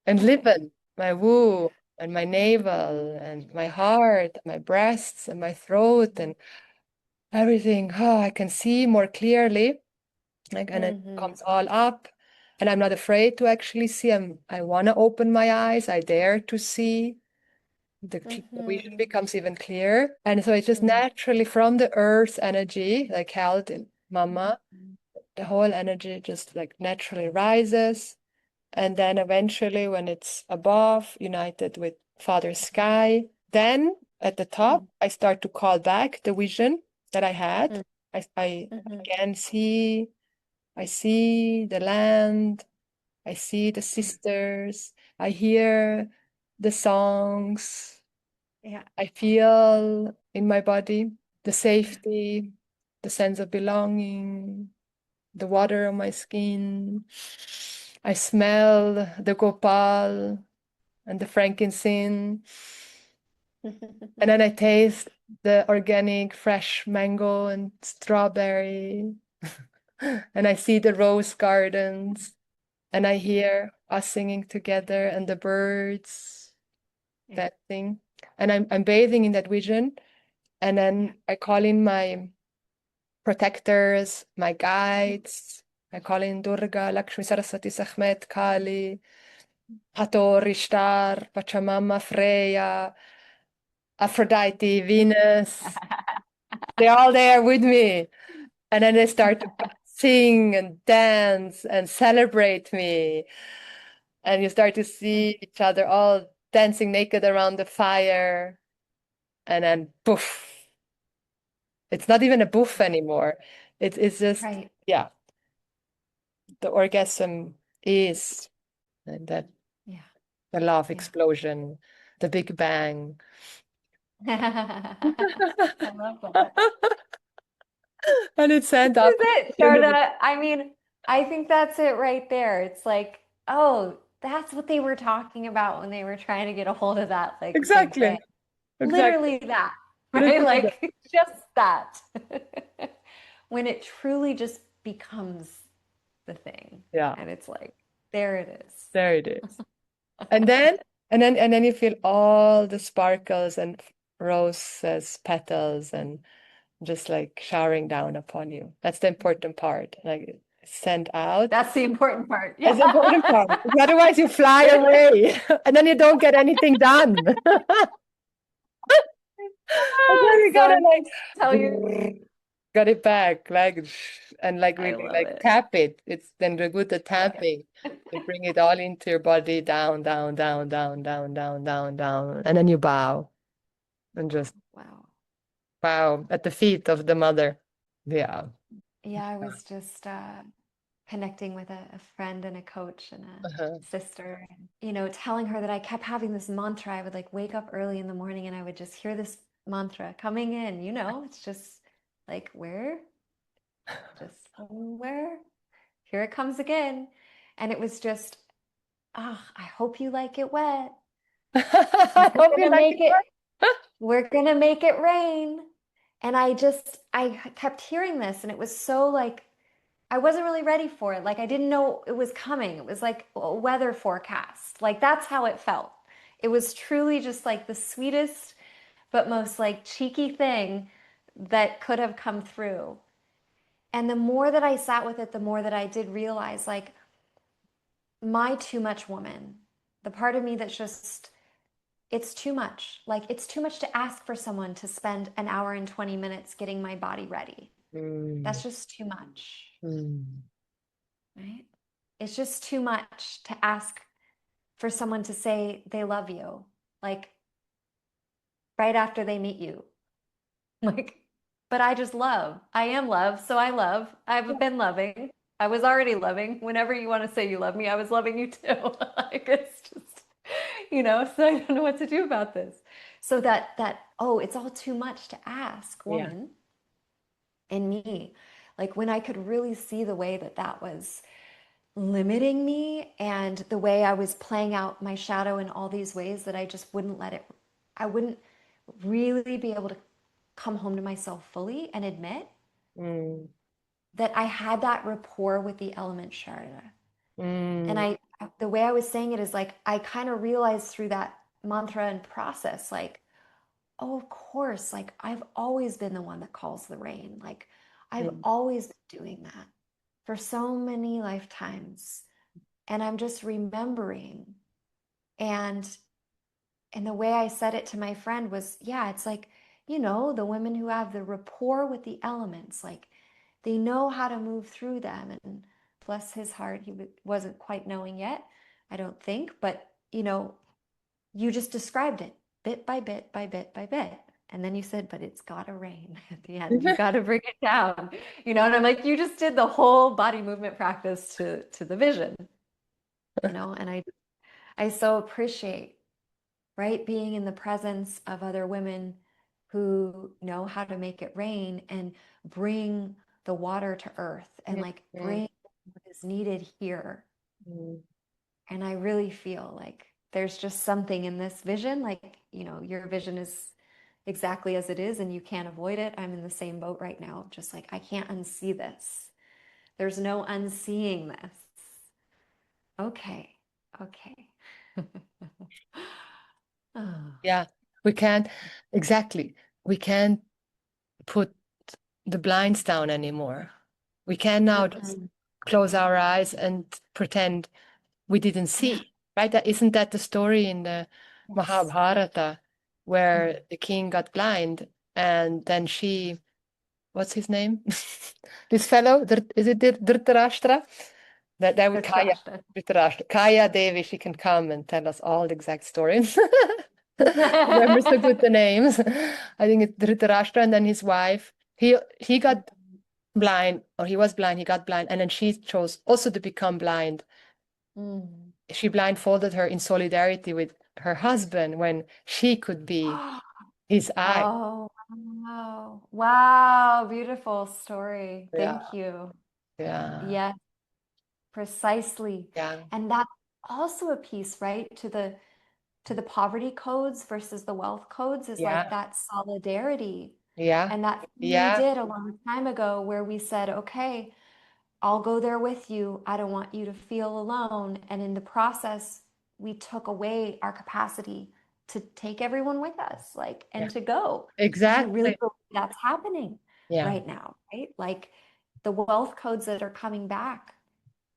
enliven my womb and my navel and my heart, my breasts and my throat and everything. Oh, I can see more clearly. Like, and it Mm-hmm. comes all up. And I'm not afraid to actually see. I want to open my eyes. I dare to see. The vision Mm-hmm. becomes even clearer. And so it's just Mm-hmm. naturally from the earth energy, like held in Mama, the whole energy just like naturally rises. And then eventually, when it's above, united with Father Sky, then at the top, I start to call back the vision that I had. I Mm-hmm. again I see the land, I see the sisters, I hear the songs, Yeah. I feel in my body the safety, the sense of belonging, the water on my skin. I smell the gopal and the frankincense. And then I taste the organic fresh mango and strawberry. And I see the rose gardens. And I hear us singing together and the birds Yeah. dancing. And I'm bathing in that vision. And then I call in my protectors, my guides. I call in Durga, Lakshmi, Saraswati, Sekhmet, Kali, Hathor, Ishtar, Pachamama, Freya, Aphrodite, Venus. They're all there with me. And then they start to sing and dance and celebrate me. And you start to see each other all dancing naked around the fire. And then poof. It's not even a poof anymore. It's just, Right. yeah, the orgasm is and that Yeah. the love Yeah. explosion, the Big Bang. I love that. And it sent This is up it, Sharada. I mean, I think that's it right there. It's like, oh, that's what they were talking about when they were trying to get a hold of that, like Big exactly, Bang. exactly. Literally that, right? Literally that. Like just that. When it truly just becomes the thing. Yeah, And it's like, there it is. there it is. And then you feel all the sparkles and roses, petals, and just like showering down upon you. That's the important part. Like send out. That's the important part. That's the important Yeah. part. Otherwise, you fly away and then you don't get anything done. And then you So gotta intense. Tell you. like got it back, like and like I really love like it. tap it. It's then the good the Yeah. tapping. You bring it all into your body, down, down, down, down, down, down, down, down, and then you bow and just Wow. bow at the feet of the mother. Yeah. Yeah, I was just connecting with a friend and a coach and Uh-huh. a sister, and, telling her that I kept having this mantra. I would like wake up early in the morning and I would just hear this mantra coming in, it's just like, where? Just where? Here it comes again. And it was just, I hope you like it wet. I We're hope you gonna like make it. it, we're gonna make it rain. And I kept hearing this, and it was so like, I wasn't really ready for it. Like, I didn't know it was coming. It was like a weather forecast. Like, that's how it felt. It was truly just like the sweetest, but most like cheeky thing that could have come through. And the more that I sat with it, the more that I did realize, like, my too much woman, the part of me that's just it's too much. Like it's too much to ask for someone to spend an hour and 20 minutes getting my body ready. Mm. That's just too much, Mm. right? It's just too much to ask for someone to say they love you, like right after they meet you. Like, but I just love. I am love, so I love. I've been loving. I was already loving. Whenever you want to say you love me, I was loving you too. Like it's just, so I don't know what to do about this. So oh, it's all too much to ask, Yeah. woman, and me. Like when I could really see the way that that was limiting me and the way I was playing out my shadow in all these ways that I just wouldn't let it, I wouldn't really be able to come home to myself fully and admit Mm. that I had that rapport with the element Sharada. And Mm. the way I was saying it is like, I kind of realized through that mantra and process, like, oh, of course, like I've always been the one that calls the rain. Like I've Mm. always been doing that for so many lifetimes. And I'm just remembering. And the way I said it to my friend was, yeah, it's like, the women who have the rapport with the elements, like they know how to move through them. And bless his heart, he wasn't quite knowing yet, I don't think. But, you just described it bit by bit by bit by bit. And then you said, but it's got to rain at the end. You got to bring it down. And I'm like, you just did the whole body movement practice to the vision, and I so appreciate, right, being in the presence of other women who know how to make it rain and bring the water to earth and like Mm. bring what is needed here. Mm. And I really feel like there's just something in this vision, like, your vision is exactly as it is and you can't avoid it. I'm in the same boat right now. Just like, I can't unsee this. There's no unseeing this. Okay. Okay. Oh. Yeah, we can't, exactly. We can't put the blinds down anymore. We can now just Mm-mm. close our eyes and pretend we didn't Yeah. see, right? Isn't that the story in the Yes. Mahabharata where Mm. the king got blind and then what's his name? This fellow, is it Dhritarashtra? That would Kaya, Dhritarashtra. Dhritarashtra. Kaya Devi, she can come and tell us all the exact stories. Remember so good the names. I think it's Dhritarashtra and then his wife. He got blind, or he was blind, he got blind, and then she chose also to become blind. Mm. She blindfolded her in solidarity with her husband when she could be his eye. Oh, wow. Wow. Beautiful story. Yeah, Thank you. yeah, Yes, precisely. yeah, And that's also a piece, right? To the poverty codes versus the wealth codes is like yeah, that solidarity. yeah, And that thing we yeah, did a long time ago where we said, okay, I'll go there with you. I don't want you to feel alone. And in the process, we took away our capacity to take everyone with us, like, yeah. and to go. And I really Exactly. believe that's happening Yeah, right now, right? Like the wealth codes that are coming back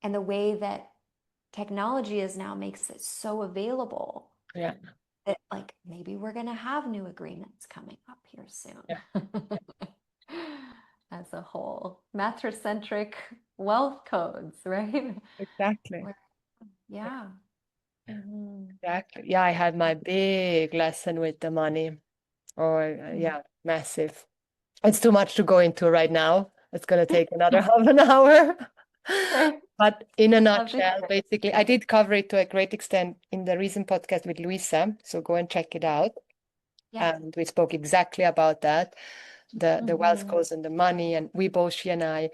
and the way that technology is now makes it so available yeah, that like maybe we're going to have new agreements coming up here yeah, soon. As a whole, matricentric wealth codes, right? exactly. Where- yeah. Mhm. Exactly. Yeah, I had my big lesson with the money. Oh, Mhm. yeah, massive. It's too much to go into right now. It's going to take another half an hour. Okay. But in a Love to hear nutshell, it. basically, I did cover it to a great extent in the recent podcast with Luisa. So go and check it out. Yeah. And we spoke exactly about that, the wealth Mhm. goals and the money. And we both, she and I,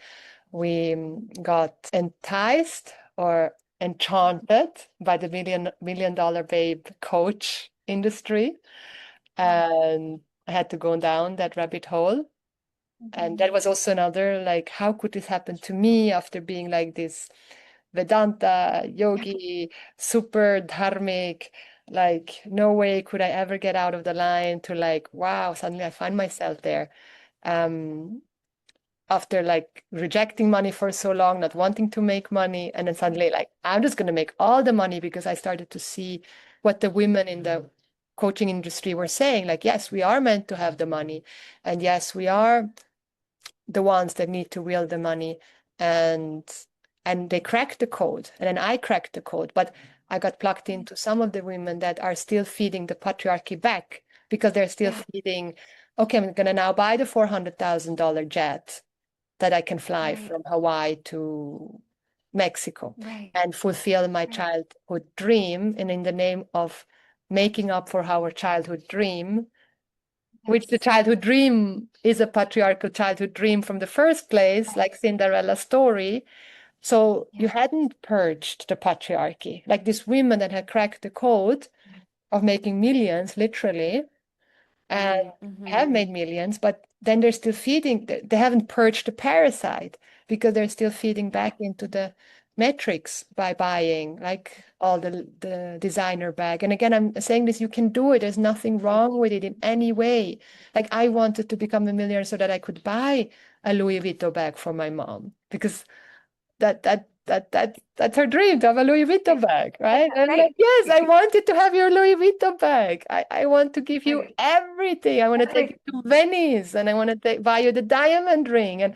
we got enticed or enchanted by the million dollar babe coach industry. Yeah. And I had to go down that rabbit hole. And that Mhm. was also another, like, how could this happen to me after being like this Vedanta, Yeah. yogi, super dharmic? Like, no way could I ever get out of the line to like, wow, suddenly I find myself there. Um, After like rejecting money for so long, not wanting to make money, and then suddenly like I'm just gonna make all the money because I started to see what the women in the coaching industry were saying, like, yes, we are meant to have the money, and yes, we are the ones that need to wield the money, and they cracked the code, and then I cracked the code, but I got plugged into some of the women that are still feeding the patriarchy back because they're still feeding, okay, I'm gonna now buy the $400,000 jet that I can fly from Hawaii to Mexico and fulfill my childhood dream, and in the name of making up for our childhood dream, which the childhood dream is a patriarchal childhood dream from the first place, like Cinderella's story. So you hadn't purged the patriarchy. Like these women that had cracked the code of making millions, literally, and have made millions, but then they're still feeding, they haven't purged the parasite because they're still feeding back into the metrics by buying like all the designer bag. And again, I'm saying this, you can do it. There's nothing wrong with it in any way. Like I wanted to become a millionaire so that I could buy a Louis Vuitton bag for my mom because that's her dream to have a Louis Vuitton bag, right? And I'm like, yes, I wanted to have your Louis Vuitton bag. I want to give you everything. I want to take you to Venice, and I want to buy you the diamond ring. And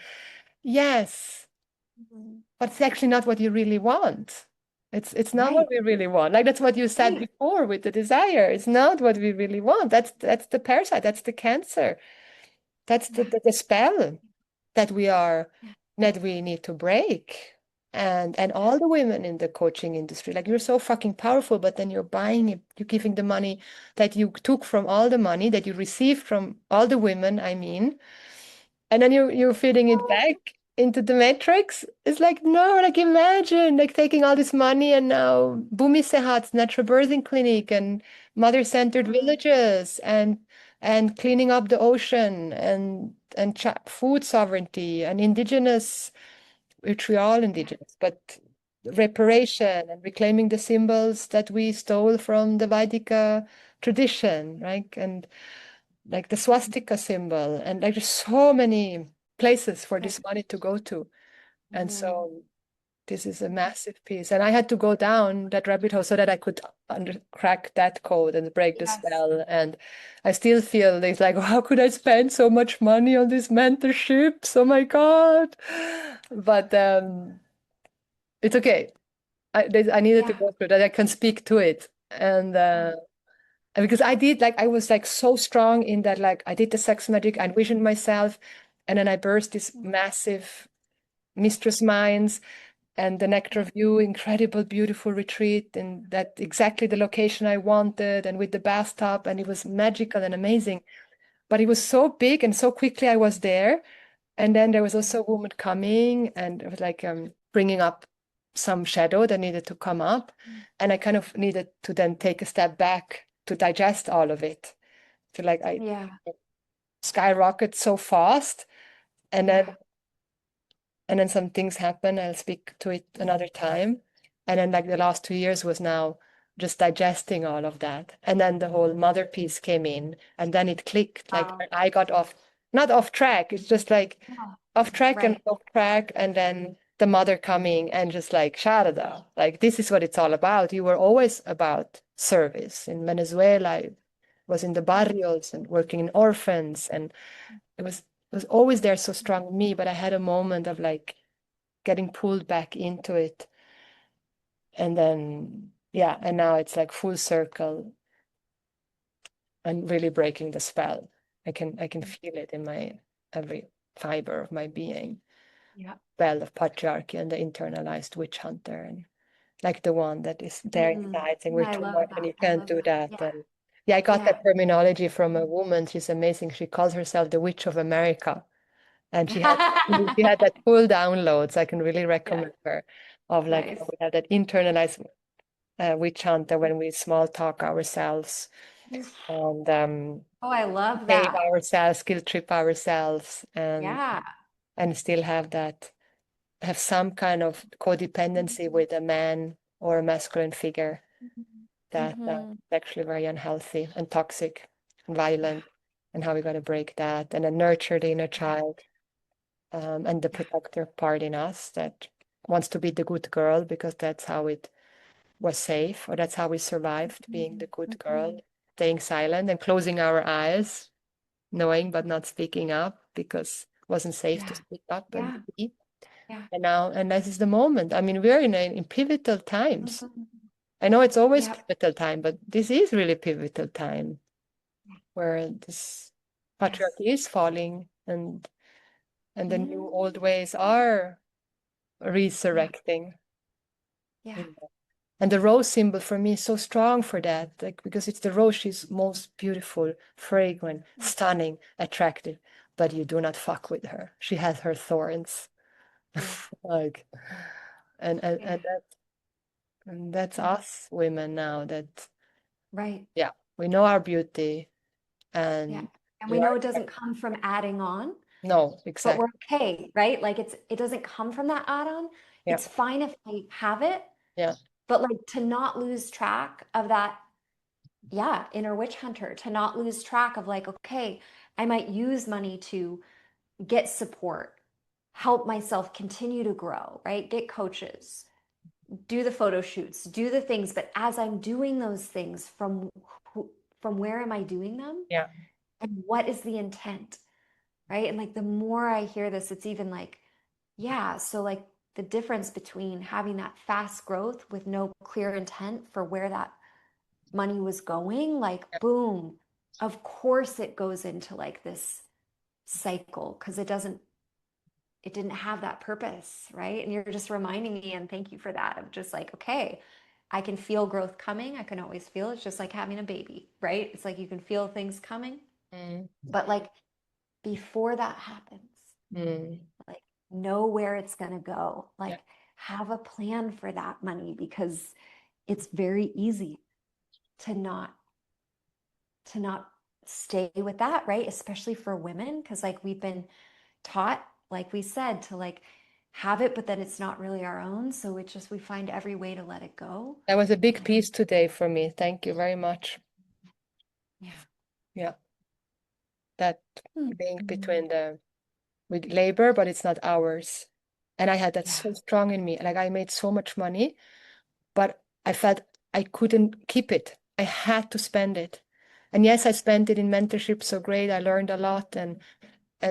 yes, but it's actually not what you really want. It's not what we really want. Like that's what you said before with the desire. It's not what we really want. That's the parasite. That's the cancer. That's the spell that we need to break. And all the women in the coaching industry, like you're so fucking powerful, but then you're buying it, you're giving the money that you took from all the money that you received from all the women, I mean, and then you're feeding it back into the matrix. It's like, no, like imagine like taking all this money and now Bhumi Sehat's natural birthing clinic and mother-centered villages and cleaning up the ocean and food sovereignty and indigenous, which we are all indigenous, but reparation and reclaiming the symbols that we stole from the Vaidika tradition, right? And like the swastika symbol, and like there's so many places for this money to go to. And so this is a massive piece. And I had to go down that rabbit hole so that I could crack that code and break the spell. And I still feel it's like, how could I spend so much money on these mentorships? Oh my God. But it's okay. I needed to go through that. I can speak to it. And because I did, like, I was like so strong in that, like, I did the sex magic, I envisioned myself, and then I burst this massive mistress minds and the Nectar of You, incredible, beautiful retreat, and that exactly the location I wanted, and with the bathtub, and it was magical and amazing. But it was so big, and so quickly I was there. And then there was also a woman coming, and it was like bringing up some shadow that needed to come up. And I kind of needed to then take a step back to digest all of it. So like I skyrocket so fast, and then some things happen. I'll speak to it another time. And then like the last 2 years was now just digesting all of that. And then the whole mother piece came in, and then it clicked. Like I got not off track. It's just like off track and off track, and then the mother coming and just like Sharada, like this is what it's all about. You were always about service. In Venezuela, I was in the barrios and working in orphans, and it was always there so strong in me, but I had a moment of like getting pulled back into it. And then and now it's like full circle and really breaking the spell. I can feel it in my every fiber of my being. Spell of patriarchy and the internalized witch hunter, and like the one that is there inside saying we're too much and you can't do that. And I got that terminology from a woman. She's amazing. She calls herself the Witch of America. And she had that full downloads. I can really recommend her of like we have that internalized witch hunter when we small talk ourselves and I love save that. ourselves, guilt trip ourselves, and still have some kind of codependency with a man or a masculine figure that's actually very unhealthy and toxic and violent, and how we got to break that and then nurture the inner child. And the protector part in us that wants to be the good girl because that's how it was safe, or that's how we survived being the good girl. staying silent and closing our eyes, knowing but not speaking up because it wasn't safe to speak up and be. And now, and this is the moment. I mean, we're in pivotal times. I know it's always pivotal time, but this is really pivotal time where this patriarchy is falling and the new old ways are resurrecting. You know. And the rose symbol for me is so strong for that, like because it's the rose. She's most beautiful, fragrant, stunning, attractive, but you do not fuck with her. She has her thorns. Like, and that's us women now that yeah, we know our beauty and and we know it doesn't come from adding on. No, But exactly. we're okay, right? Like it doesn't come from that add-on. Yeah. It's fine if I have it. Yeah. But like to not lose track of that, inner witch hunter, to not lose track of like, okay, I might use money to get support, help myself continue to grow, right? Get coaches, do the photo shoots, do the things. But as I'm doing those things, from where am I doing them? Yeah. And what is the intent? Right. And like the more I hear this, it's even like, so like the difference between having that fast growth with no clear intent for where that money was going, like boom, of course it goes into like this cycle because it didn't have that purpose, right? And you're just reminding me, and thank you for that, of just like, okay, I can feel growth coming. I can always feel it's just like having a baby, right? It's like you can feel things coming, but like before that happens, like know where it's going to go, like have a plan for that money, because it's very easy to not stay with that, right? Especially for women, because like we've been taught, like we said, to like have it, but then it's not really our own. So it's just we find every way to let it go. That was a big piece today for me. Thank you very much. Yeah. That link between with labor, but it's not ours. And I had that so strong in me. Like I made so much money, but I felt I couldn't keep it. I had to spend it. And yes, I spent it in mentorship, so great. I learned a lot and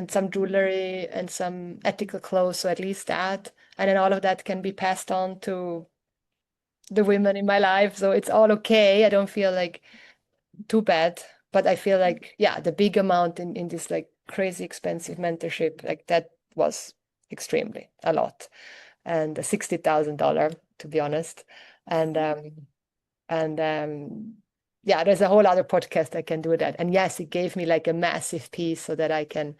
some jewelry and some ethical clothes, so at least that. And then all of that can be passed on to the women in my life. So it's all okay. I don't feel like too bad, but I feel like, yeah, the big amount in this like crazy expensive mentorship, like that was extremely a lot. And $60,000 to be honest. And yeah, there's a whole other podcast I can do that. And yes, it gave me like a massive piece so that I can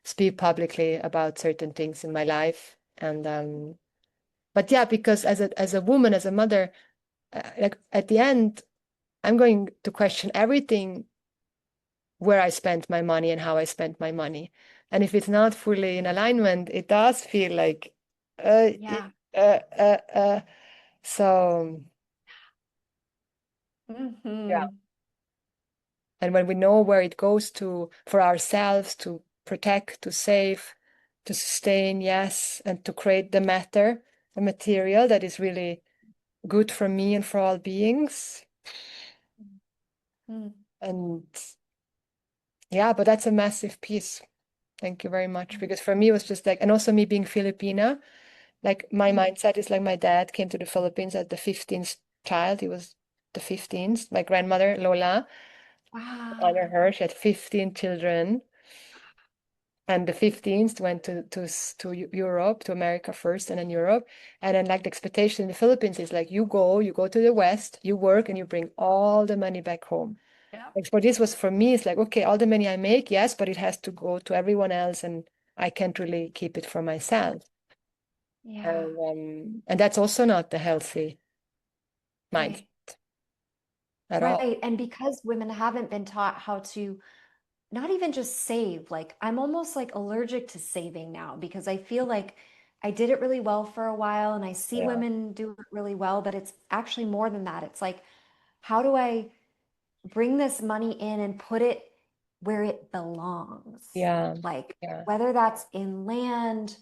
speak publicly about certain things in my life. And but yeah, because as a woman, as a mother, like at the end, I'm going to question everything where I spent my money and how I spent my money. And if it's not fully in alignment, it does feel like Yeah. so yeah. Mm-hmm. And when we know where it goes to for ourselves to protect, to save, to sustain, yes, and to create the matter, the material that is really good for me and for all beings. And yeah, but that's a massive piece. Thank you very much. Because for me, it was just like, and also me being Filipina, like my mindset is like my dad came to the Philippines as the 15th child. He was the 15th. My grandmother, Lola, honor her. She had 15 children. And the 15th went to Europe, to America first, and then Europe. And then like the expectation in the Philippines is like you go to the West, you work, and you bring all the money back home. Like for this was for me, it's like, okay, all the money I make, yes, but it has to go to everyone else, and I can't really keep it for myself. And that's also not the healthy mindset at all. Right. And because women haven't been taught how to not even just save, like I'm almost like allergic to saving now because I feel like I did it really well for a while and I see Yeah. women do it really well, but it's actually more than that. It's like, how do I bring this money in and put it where it belongs? Yeah. Like Yeah. whether that's in land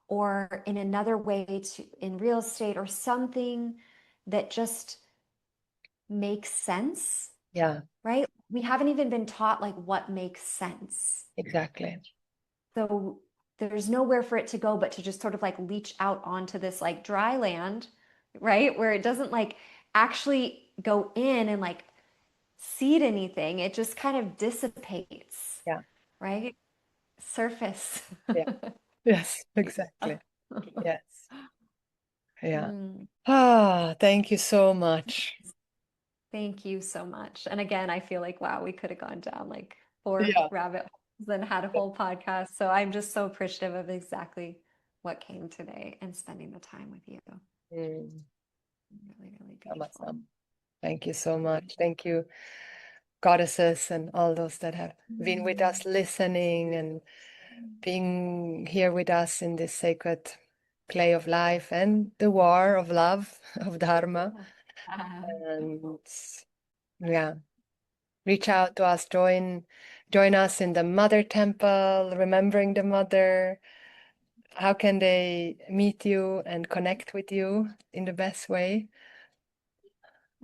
or in another way in real estate or something that just makes sense. Yeah. Right? we haven't even been taught like what makes sense. Exactly. So there's nowhere for it to go but to just sort of like leach out onto this like dry land, right? Where it doesn't like actually go in and like seed anything. It just kind of dissipates, Yeah. right? Surface. Yeah. Yes, exactly. Yes. Yeah. Mm, Thank you so much. thank you so much. And again, I feel like, wow, we could have gone down like four Yeah. rabbit holes and had a whole podcast. So I'm just so appreciative of exactly what came today and spending the time with you. Mm, Really, really beautiful. awesome. Thank you so much. Thank you, goddesses, and all those that have been with us, listening and being here with us in this sacred play of life and the war of love, of Dharma. And yeah, reach out to us, join us in the Mother Temple, remembering the Mother. How can they meet you and connect with you in the best way?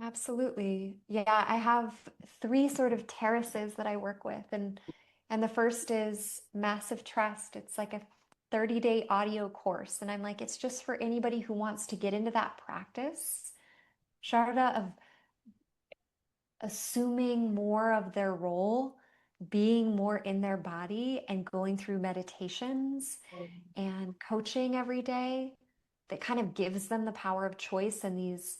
Absolutely. Yeah, I have three sort of terraces that I work with, and the first is Massive Trust. It's like a 30-day audio course, and I'm like, it's just for anybody who wants to get into that practice, Sharada, of assuming more of their role, being more in their body, and going through meditations and coaching every day that kind of gives them the power of choice and these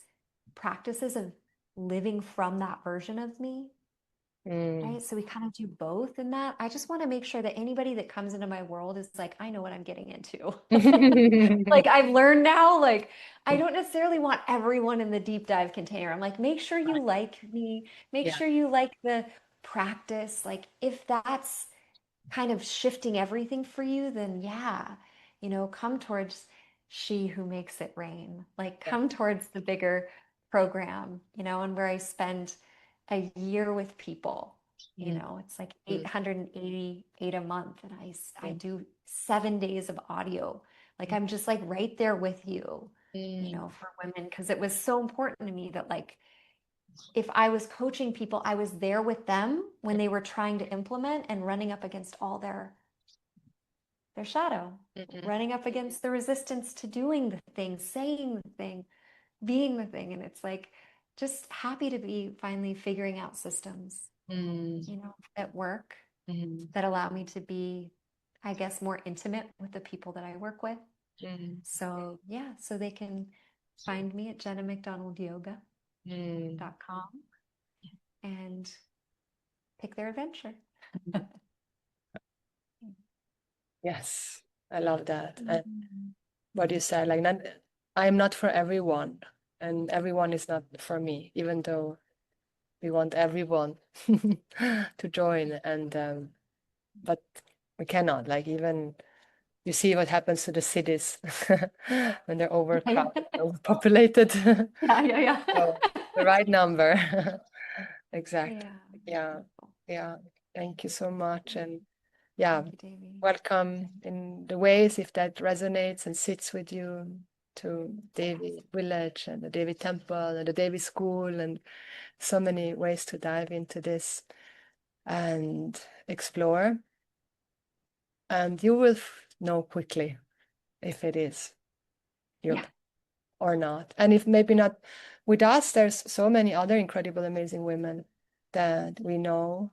practices of living from that version of me. Mm. Right. So we kind of do both in that. I just want to make sure that anybody that comes into my world is like, I know what I'm getting into. Like I've learned now, like I don't necessarily want everyone in the deep dive container. I'm like, make sure you like me, make Yeah. sure you like the practice. Like if that's kind of shifting everything for you, then yeah, come towards She Who Makes It Rain. Like Yeah. come towards the bigger program, and where I spend a year with people. Mm. It's like Mm. 888 a month, and I Mm. do 7 days of audio. Like I'm just like right there with you, Mm. for women, because it was so important to me that like if I was coaching people, I was there with them when they were trying to implement and running up against all their shadow, Mm. running up against the resistance to doing the thing, saying the thing, being the thing. And it's like just happy to be finally figuring out systems, Mm. that work, Mm. that allow me to be, I guess, more intimate with the people that I work with. Mm. So yeah, so they can find me at jennamcdonaldyoga.com Mm. and pick their adventure. Yes, I love that. And what you said, like, not, I'm not for everyone, and everyone is not for me, even though we want everyone to join. And but we cannot. Like, even you see what happens to the cities when they're overcrowded, overpopulated. Yeah, yeah, yeah. So the right number. Exactly. Yeah. Yeah. Beautiful. Yeah. Thank you so much. And yeah, Thank you, Devi. welcome in the ways if that resonates and sits with you to Devi Village and the Devi Temple and the Devi School, and so many ways to dive into this and explore. And you will know quickly if it is your Yeah. or not. And if maybe not with us, there's so many other incredible, amazing women that we know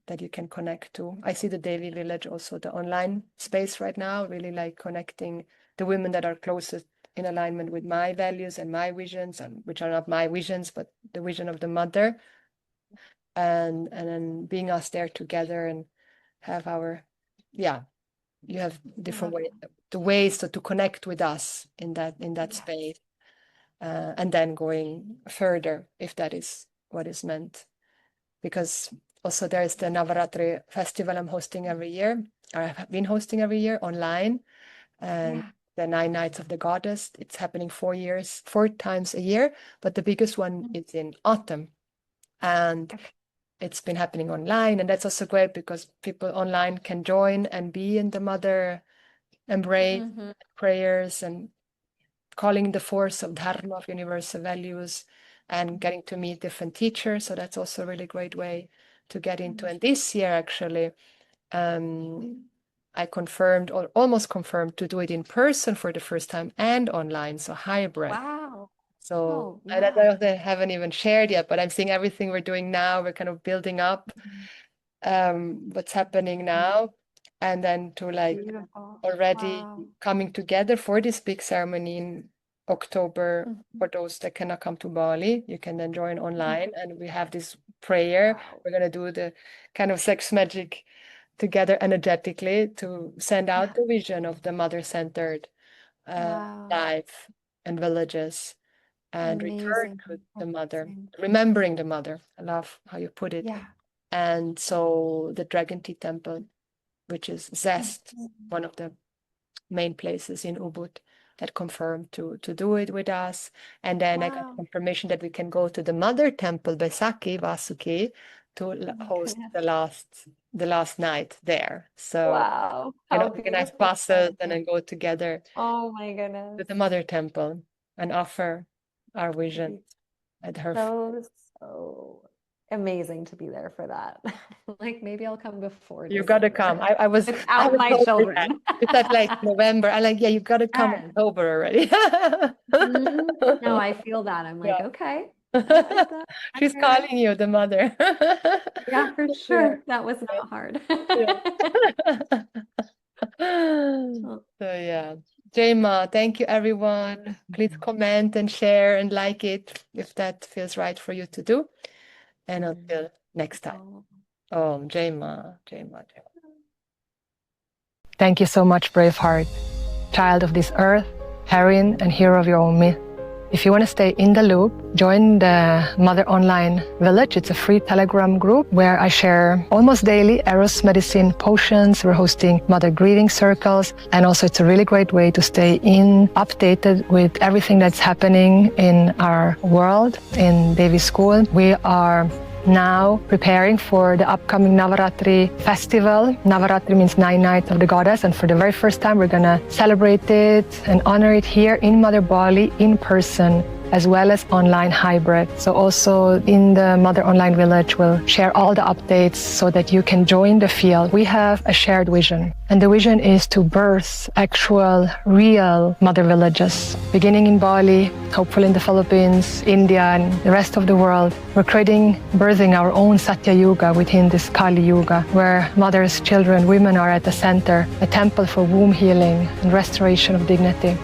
that you can connect to. I see the Devi Village, also the online space right now, really like connecting the women that are closest in alignment with my values and my visions, and which are not my visions, but the vision of the mother. And then being us there together and have our, yeah, you have different ways, the ways to connect with us in that space. And then going further if that is what is meant. Because also there is the Navaratri festival I'm hosting every year, or I've been hosting every year online, and Yeah. the 9 nights of the goddess. It's happening 4 times a year, but the biggest one is in autumn. And Okay. it's been happening online, and that's also great because people online can join and be in the mother embrace prayers and calling the force of Dharma, of universal values, and getting to meet different teachers. So that's also a really great way to get into. And this year, actually, I confirmed or almost confirmed to do it in person for the first time and online, so hybrid. Wow. So I don't know if they haven't even shared yet, but I'm seeing everything we're doing now. We're kind of building up what's happening now, and then to like already coming together for this big ceremony in October. For those that cannot come to Bali, you can then join online, and we have this prayer. We're gonna do the kind of sex magic together energetically to send out the vision of the mother-centered life and villages, and return to the mother, remembering the mother. I love how you put it. And so the Dragon Tea Temple, which is Zest, one of the main places in Ubud, that confirmed to do it with us. And then I got confirmation that we can go to the Mother Temple, Baisakhi, Vasuki, to host the last night there. So organize buses and then go together. Oh my goodness. To the Mother Temple and offer our vision at her. So amazing to be there for that. Like maybe I'll come before. You gotta come. I was without my children. It's at like November. I like, you gotta come in October already. No, I feel that. I'm like, okay. She's calling you, the mother. Yeah, for sure. That was not hard. So Jema, thank you everyone. Please comment and share and like it if that feels right for you to do. And until next time. Oh, Jema. Thank you so much, brave heart, child of this earth, heroine and hero of your own myth. If you want to stay in the loop, join the Mother Online Village. It's a free Telegram group where I share almost daily Eros medicine potions. We're hosting mother grieving circles. And also it's a really great way to stay updated with everything that's happening in our world, in Devi school. We are now preparing for the upcoming Navaratri festival. Navaratri means 9 nights of the goddess, and for the very first time we're gonna celebrate it and honor it here in Mother Bali in person, as well as online hybrid. So also in the Mother Online Village, we'll share all the updates so that you can join the field. We have a shared vision, and the vision is to birth actual, real mother villages, beginning in Bali, hopefully in the Philippines, India, and the rest of the world. We're birthing our own Satya Yuga within this Kali Yuga, where mothers, children, women are at the center, a temple for womb healing and restoration of dignity.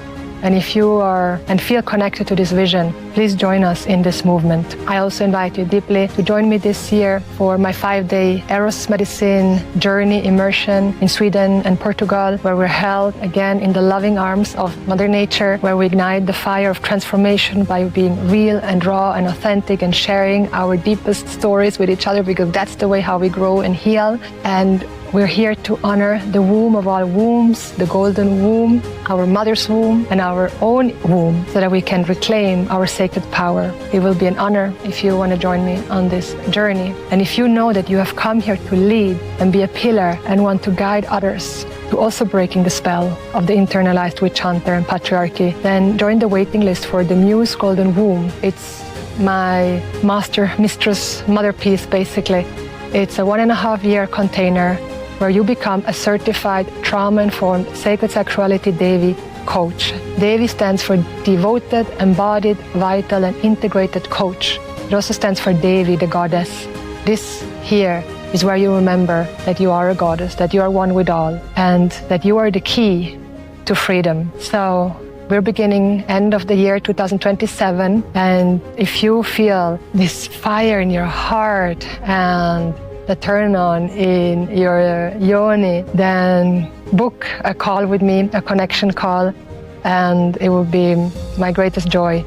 And if you are and feel connected to this vision, please join us in this movement. I also invite you deeply to join me this year for my 5-day Eros medicine journey immersion in Sweden and Portugal, where we're held again in the loving arms of Mother Nature, where we ignite the fire of transformation by being real and raw and authentic and sharing our deepest stories with each other, because that's the way how we grow and heal. And we're here to honor the womb of all wombs, the golden womb, our mother's womb, and our own womb, so that we can reclaim our sacred power. It will be an honor if you want to join me on this journey. And if you know that you have come here to lead and be a pillar and want to guide others to also breaking the spell of the internalized witch hunter and patriarchy, then join the waiting list for the Muse Golden Womb. It's my mistress, mother piece, basically. It's a 1.5-year container where you become a certified trauma-informed sacred sexuality Devi coach. Devi stands for devoted, embodied, vital, and integrated coach. It also stands for Devi, the goddess. This here is where you remember that you are a goddess, that you are one with all, and that you are the key to freedom. So we're beginning end of the year 2027, and if you feel this fire in your heart and the turn on in your yoni, then book a call with me, a connection call, and it will be my greatest joy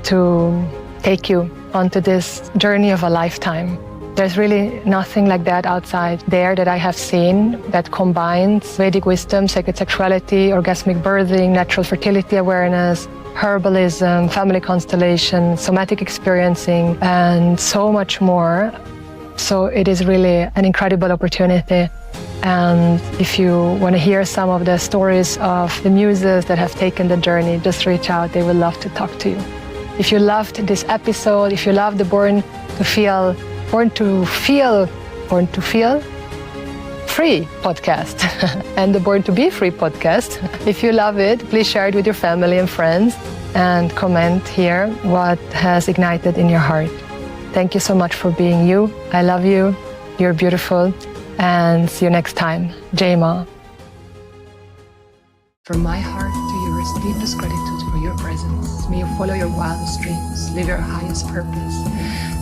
to take you onto this journey of a lifetime. There's really nothing like that outside there that I have seen that combines Vedic wisdom, sacred sexuality, orgasmic birthing, natural fertility awareness, herbalism, family constellation, somatic experiencing, and so much more. So it is really an incredible opportunity. And if you want to hear some of the stories of the muses that have taken the journey, just reach out. They would love to talk to you. If you loved this episode, if you love the Born to Feel Free podcast and the Born to Be Free podcast. If you love it, please share it with your family and friends and comment here what has ignited in your heart. Thank you so much for being you. I love you. You're beautiful. And see you next time. Jai Ma. From my heart to yours, deepest gratitude for your presence. May you follow your wildest dreams, live your highest purpose,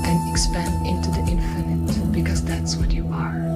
and expand into the infinite, because that's what you are.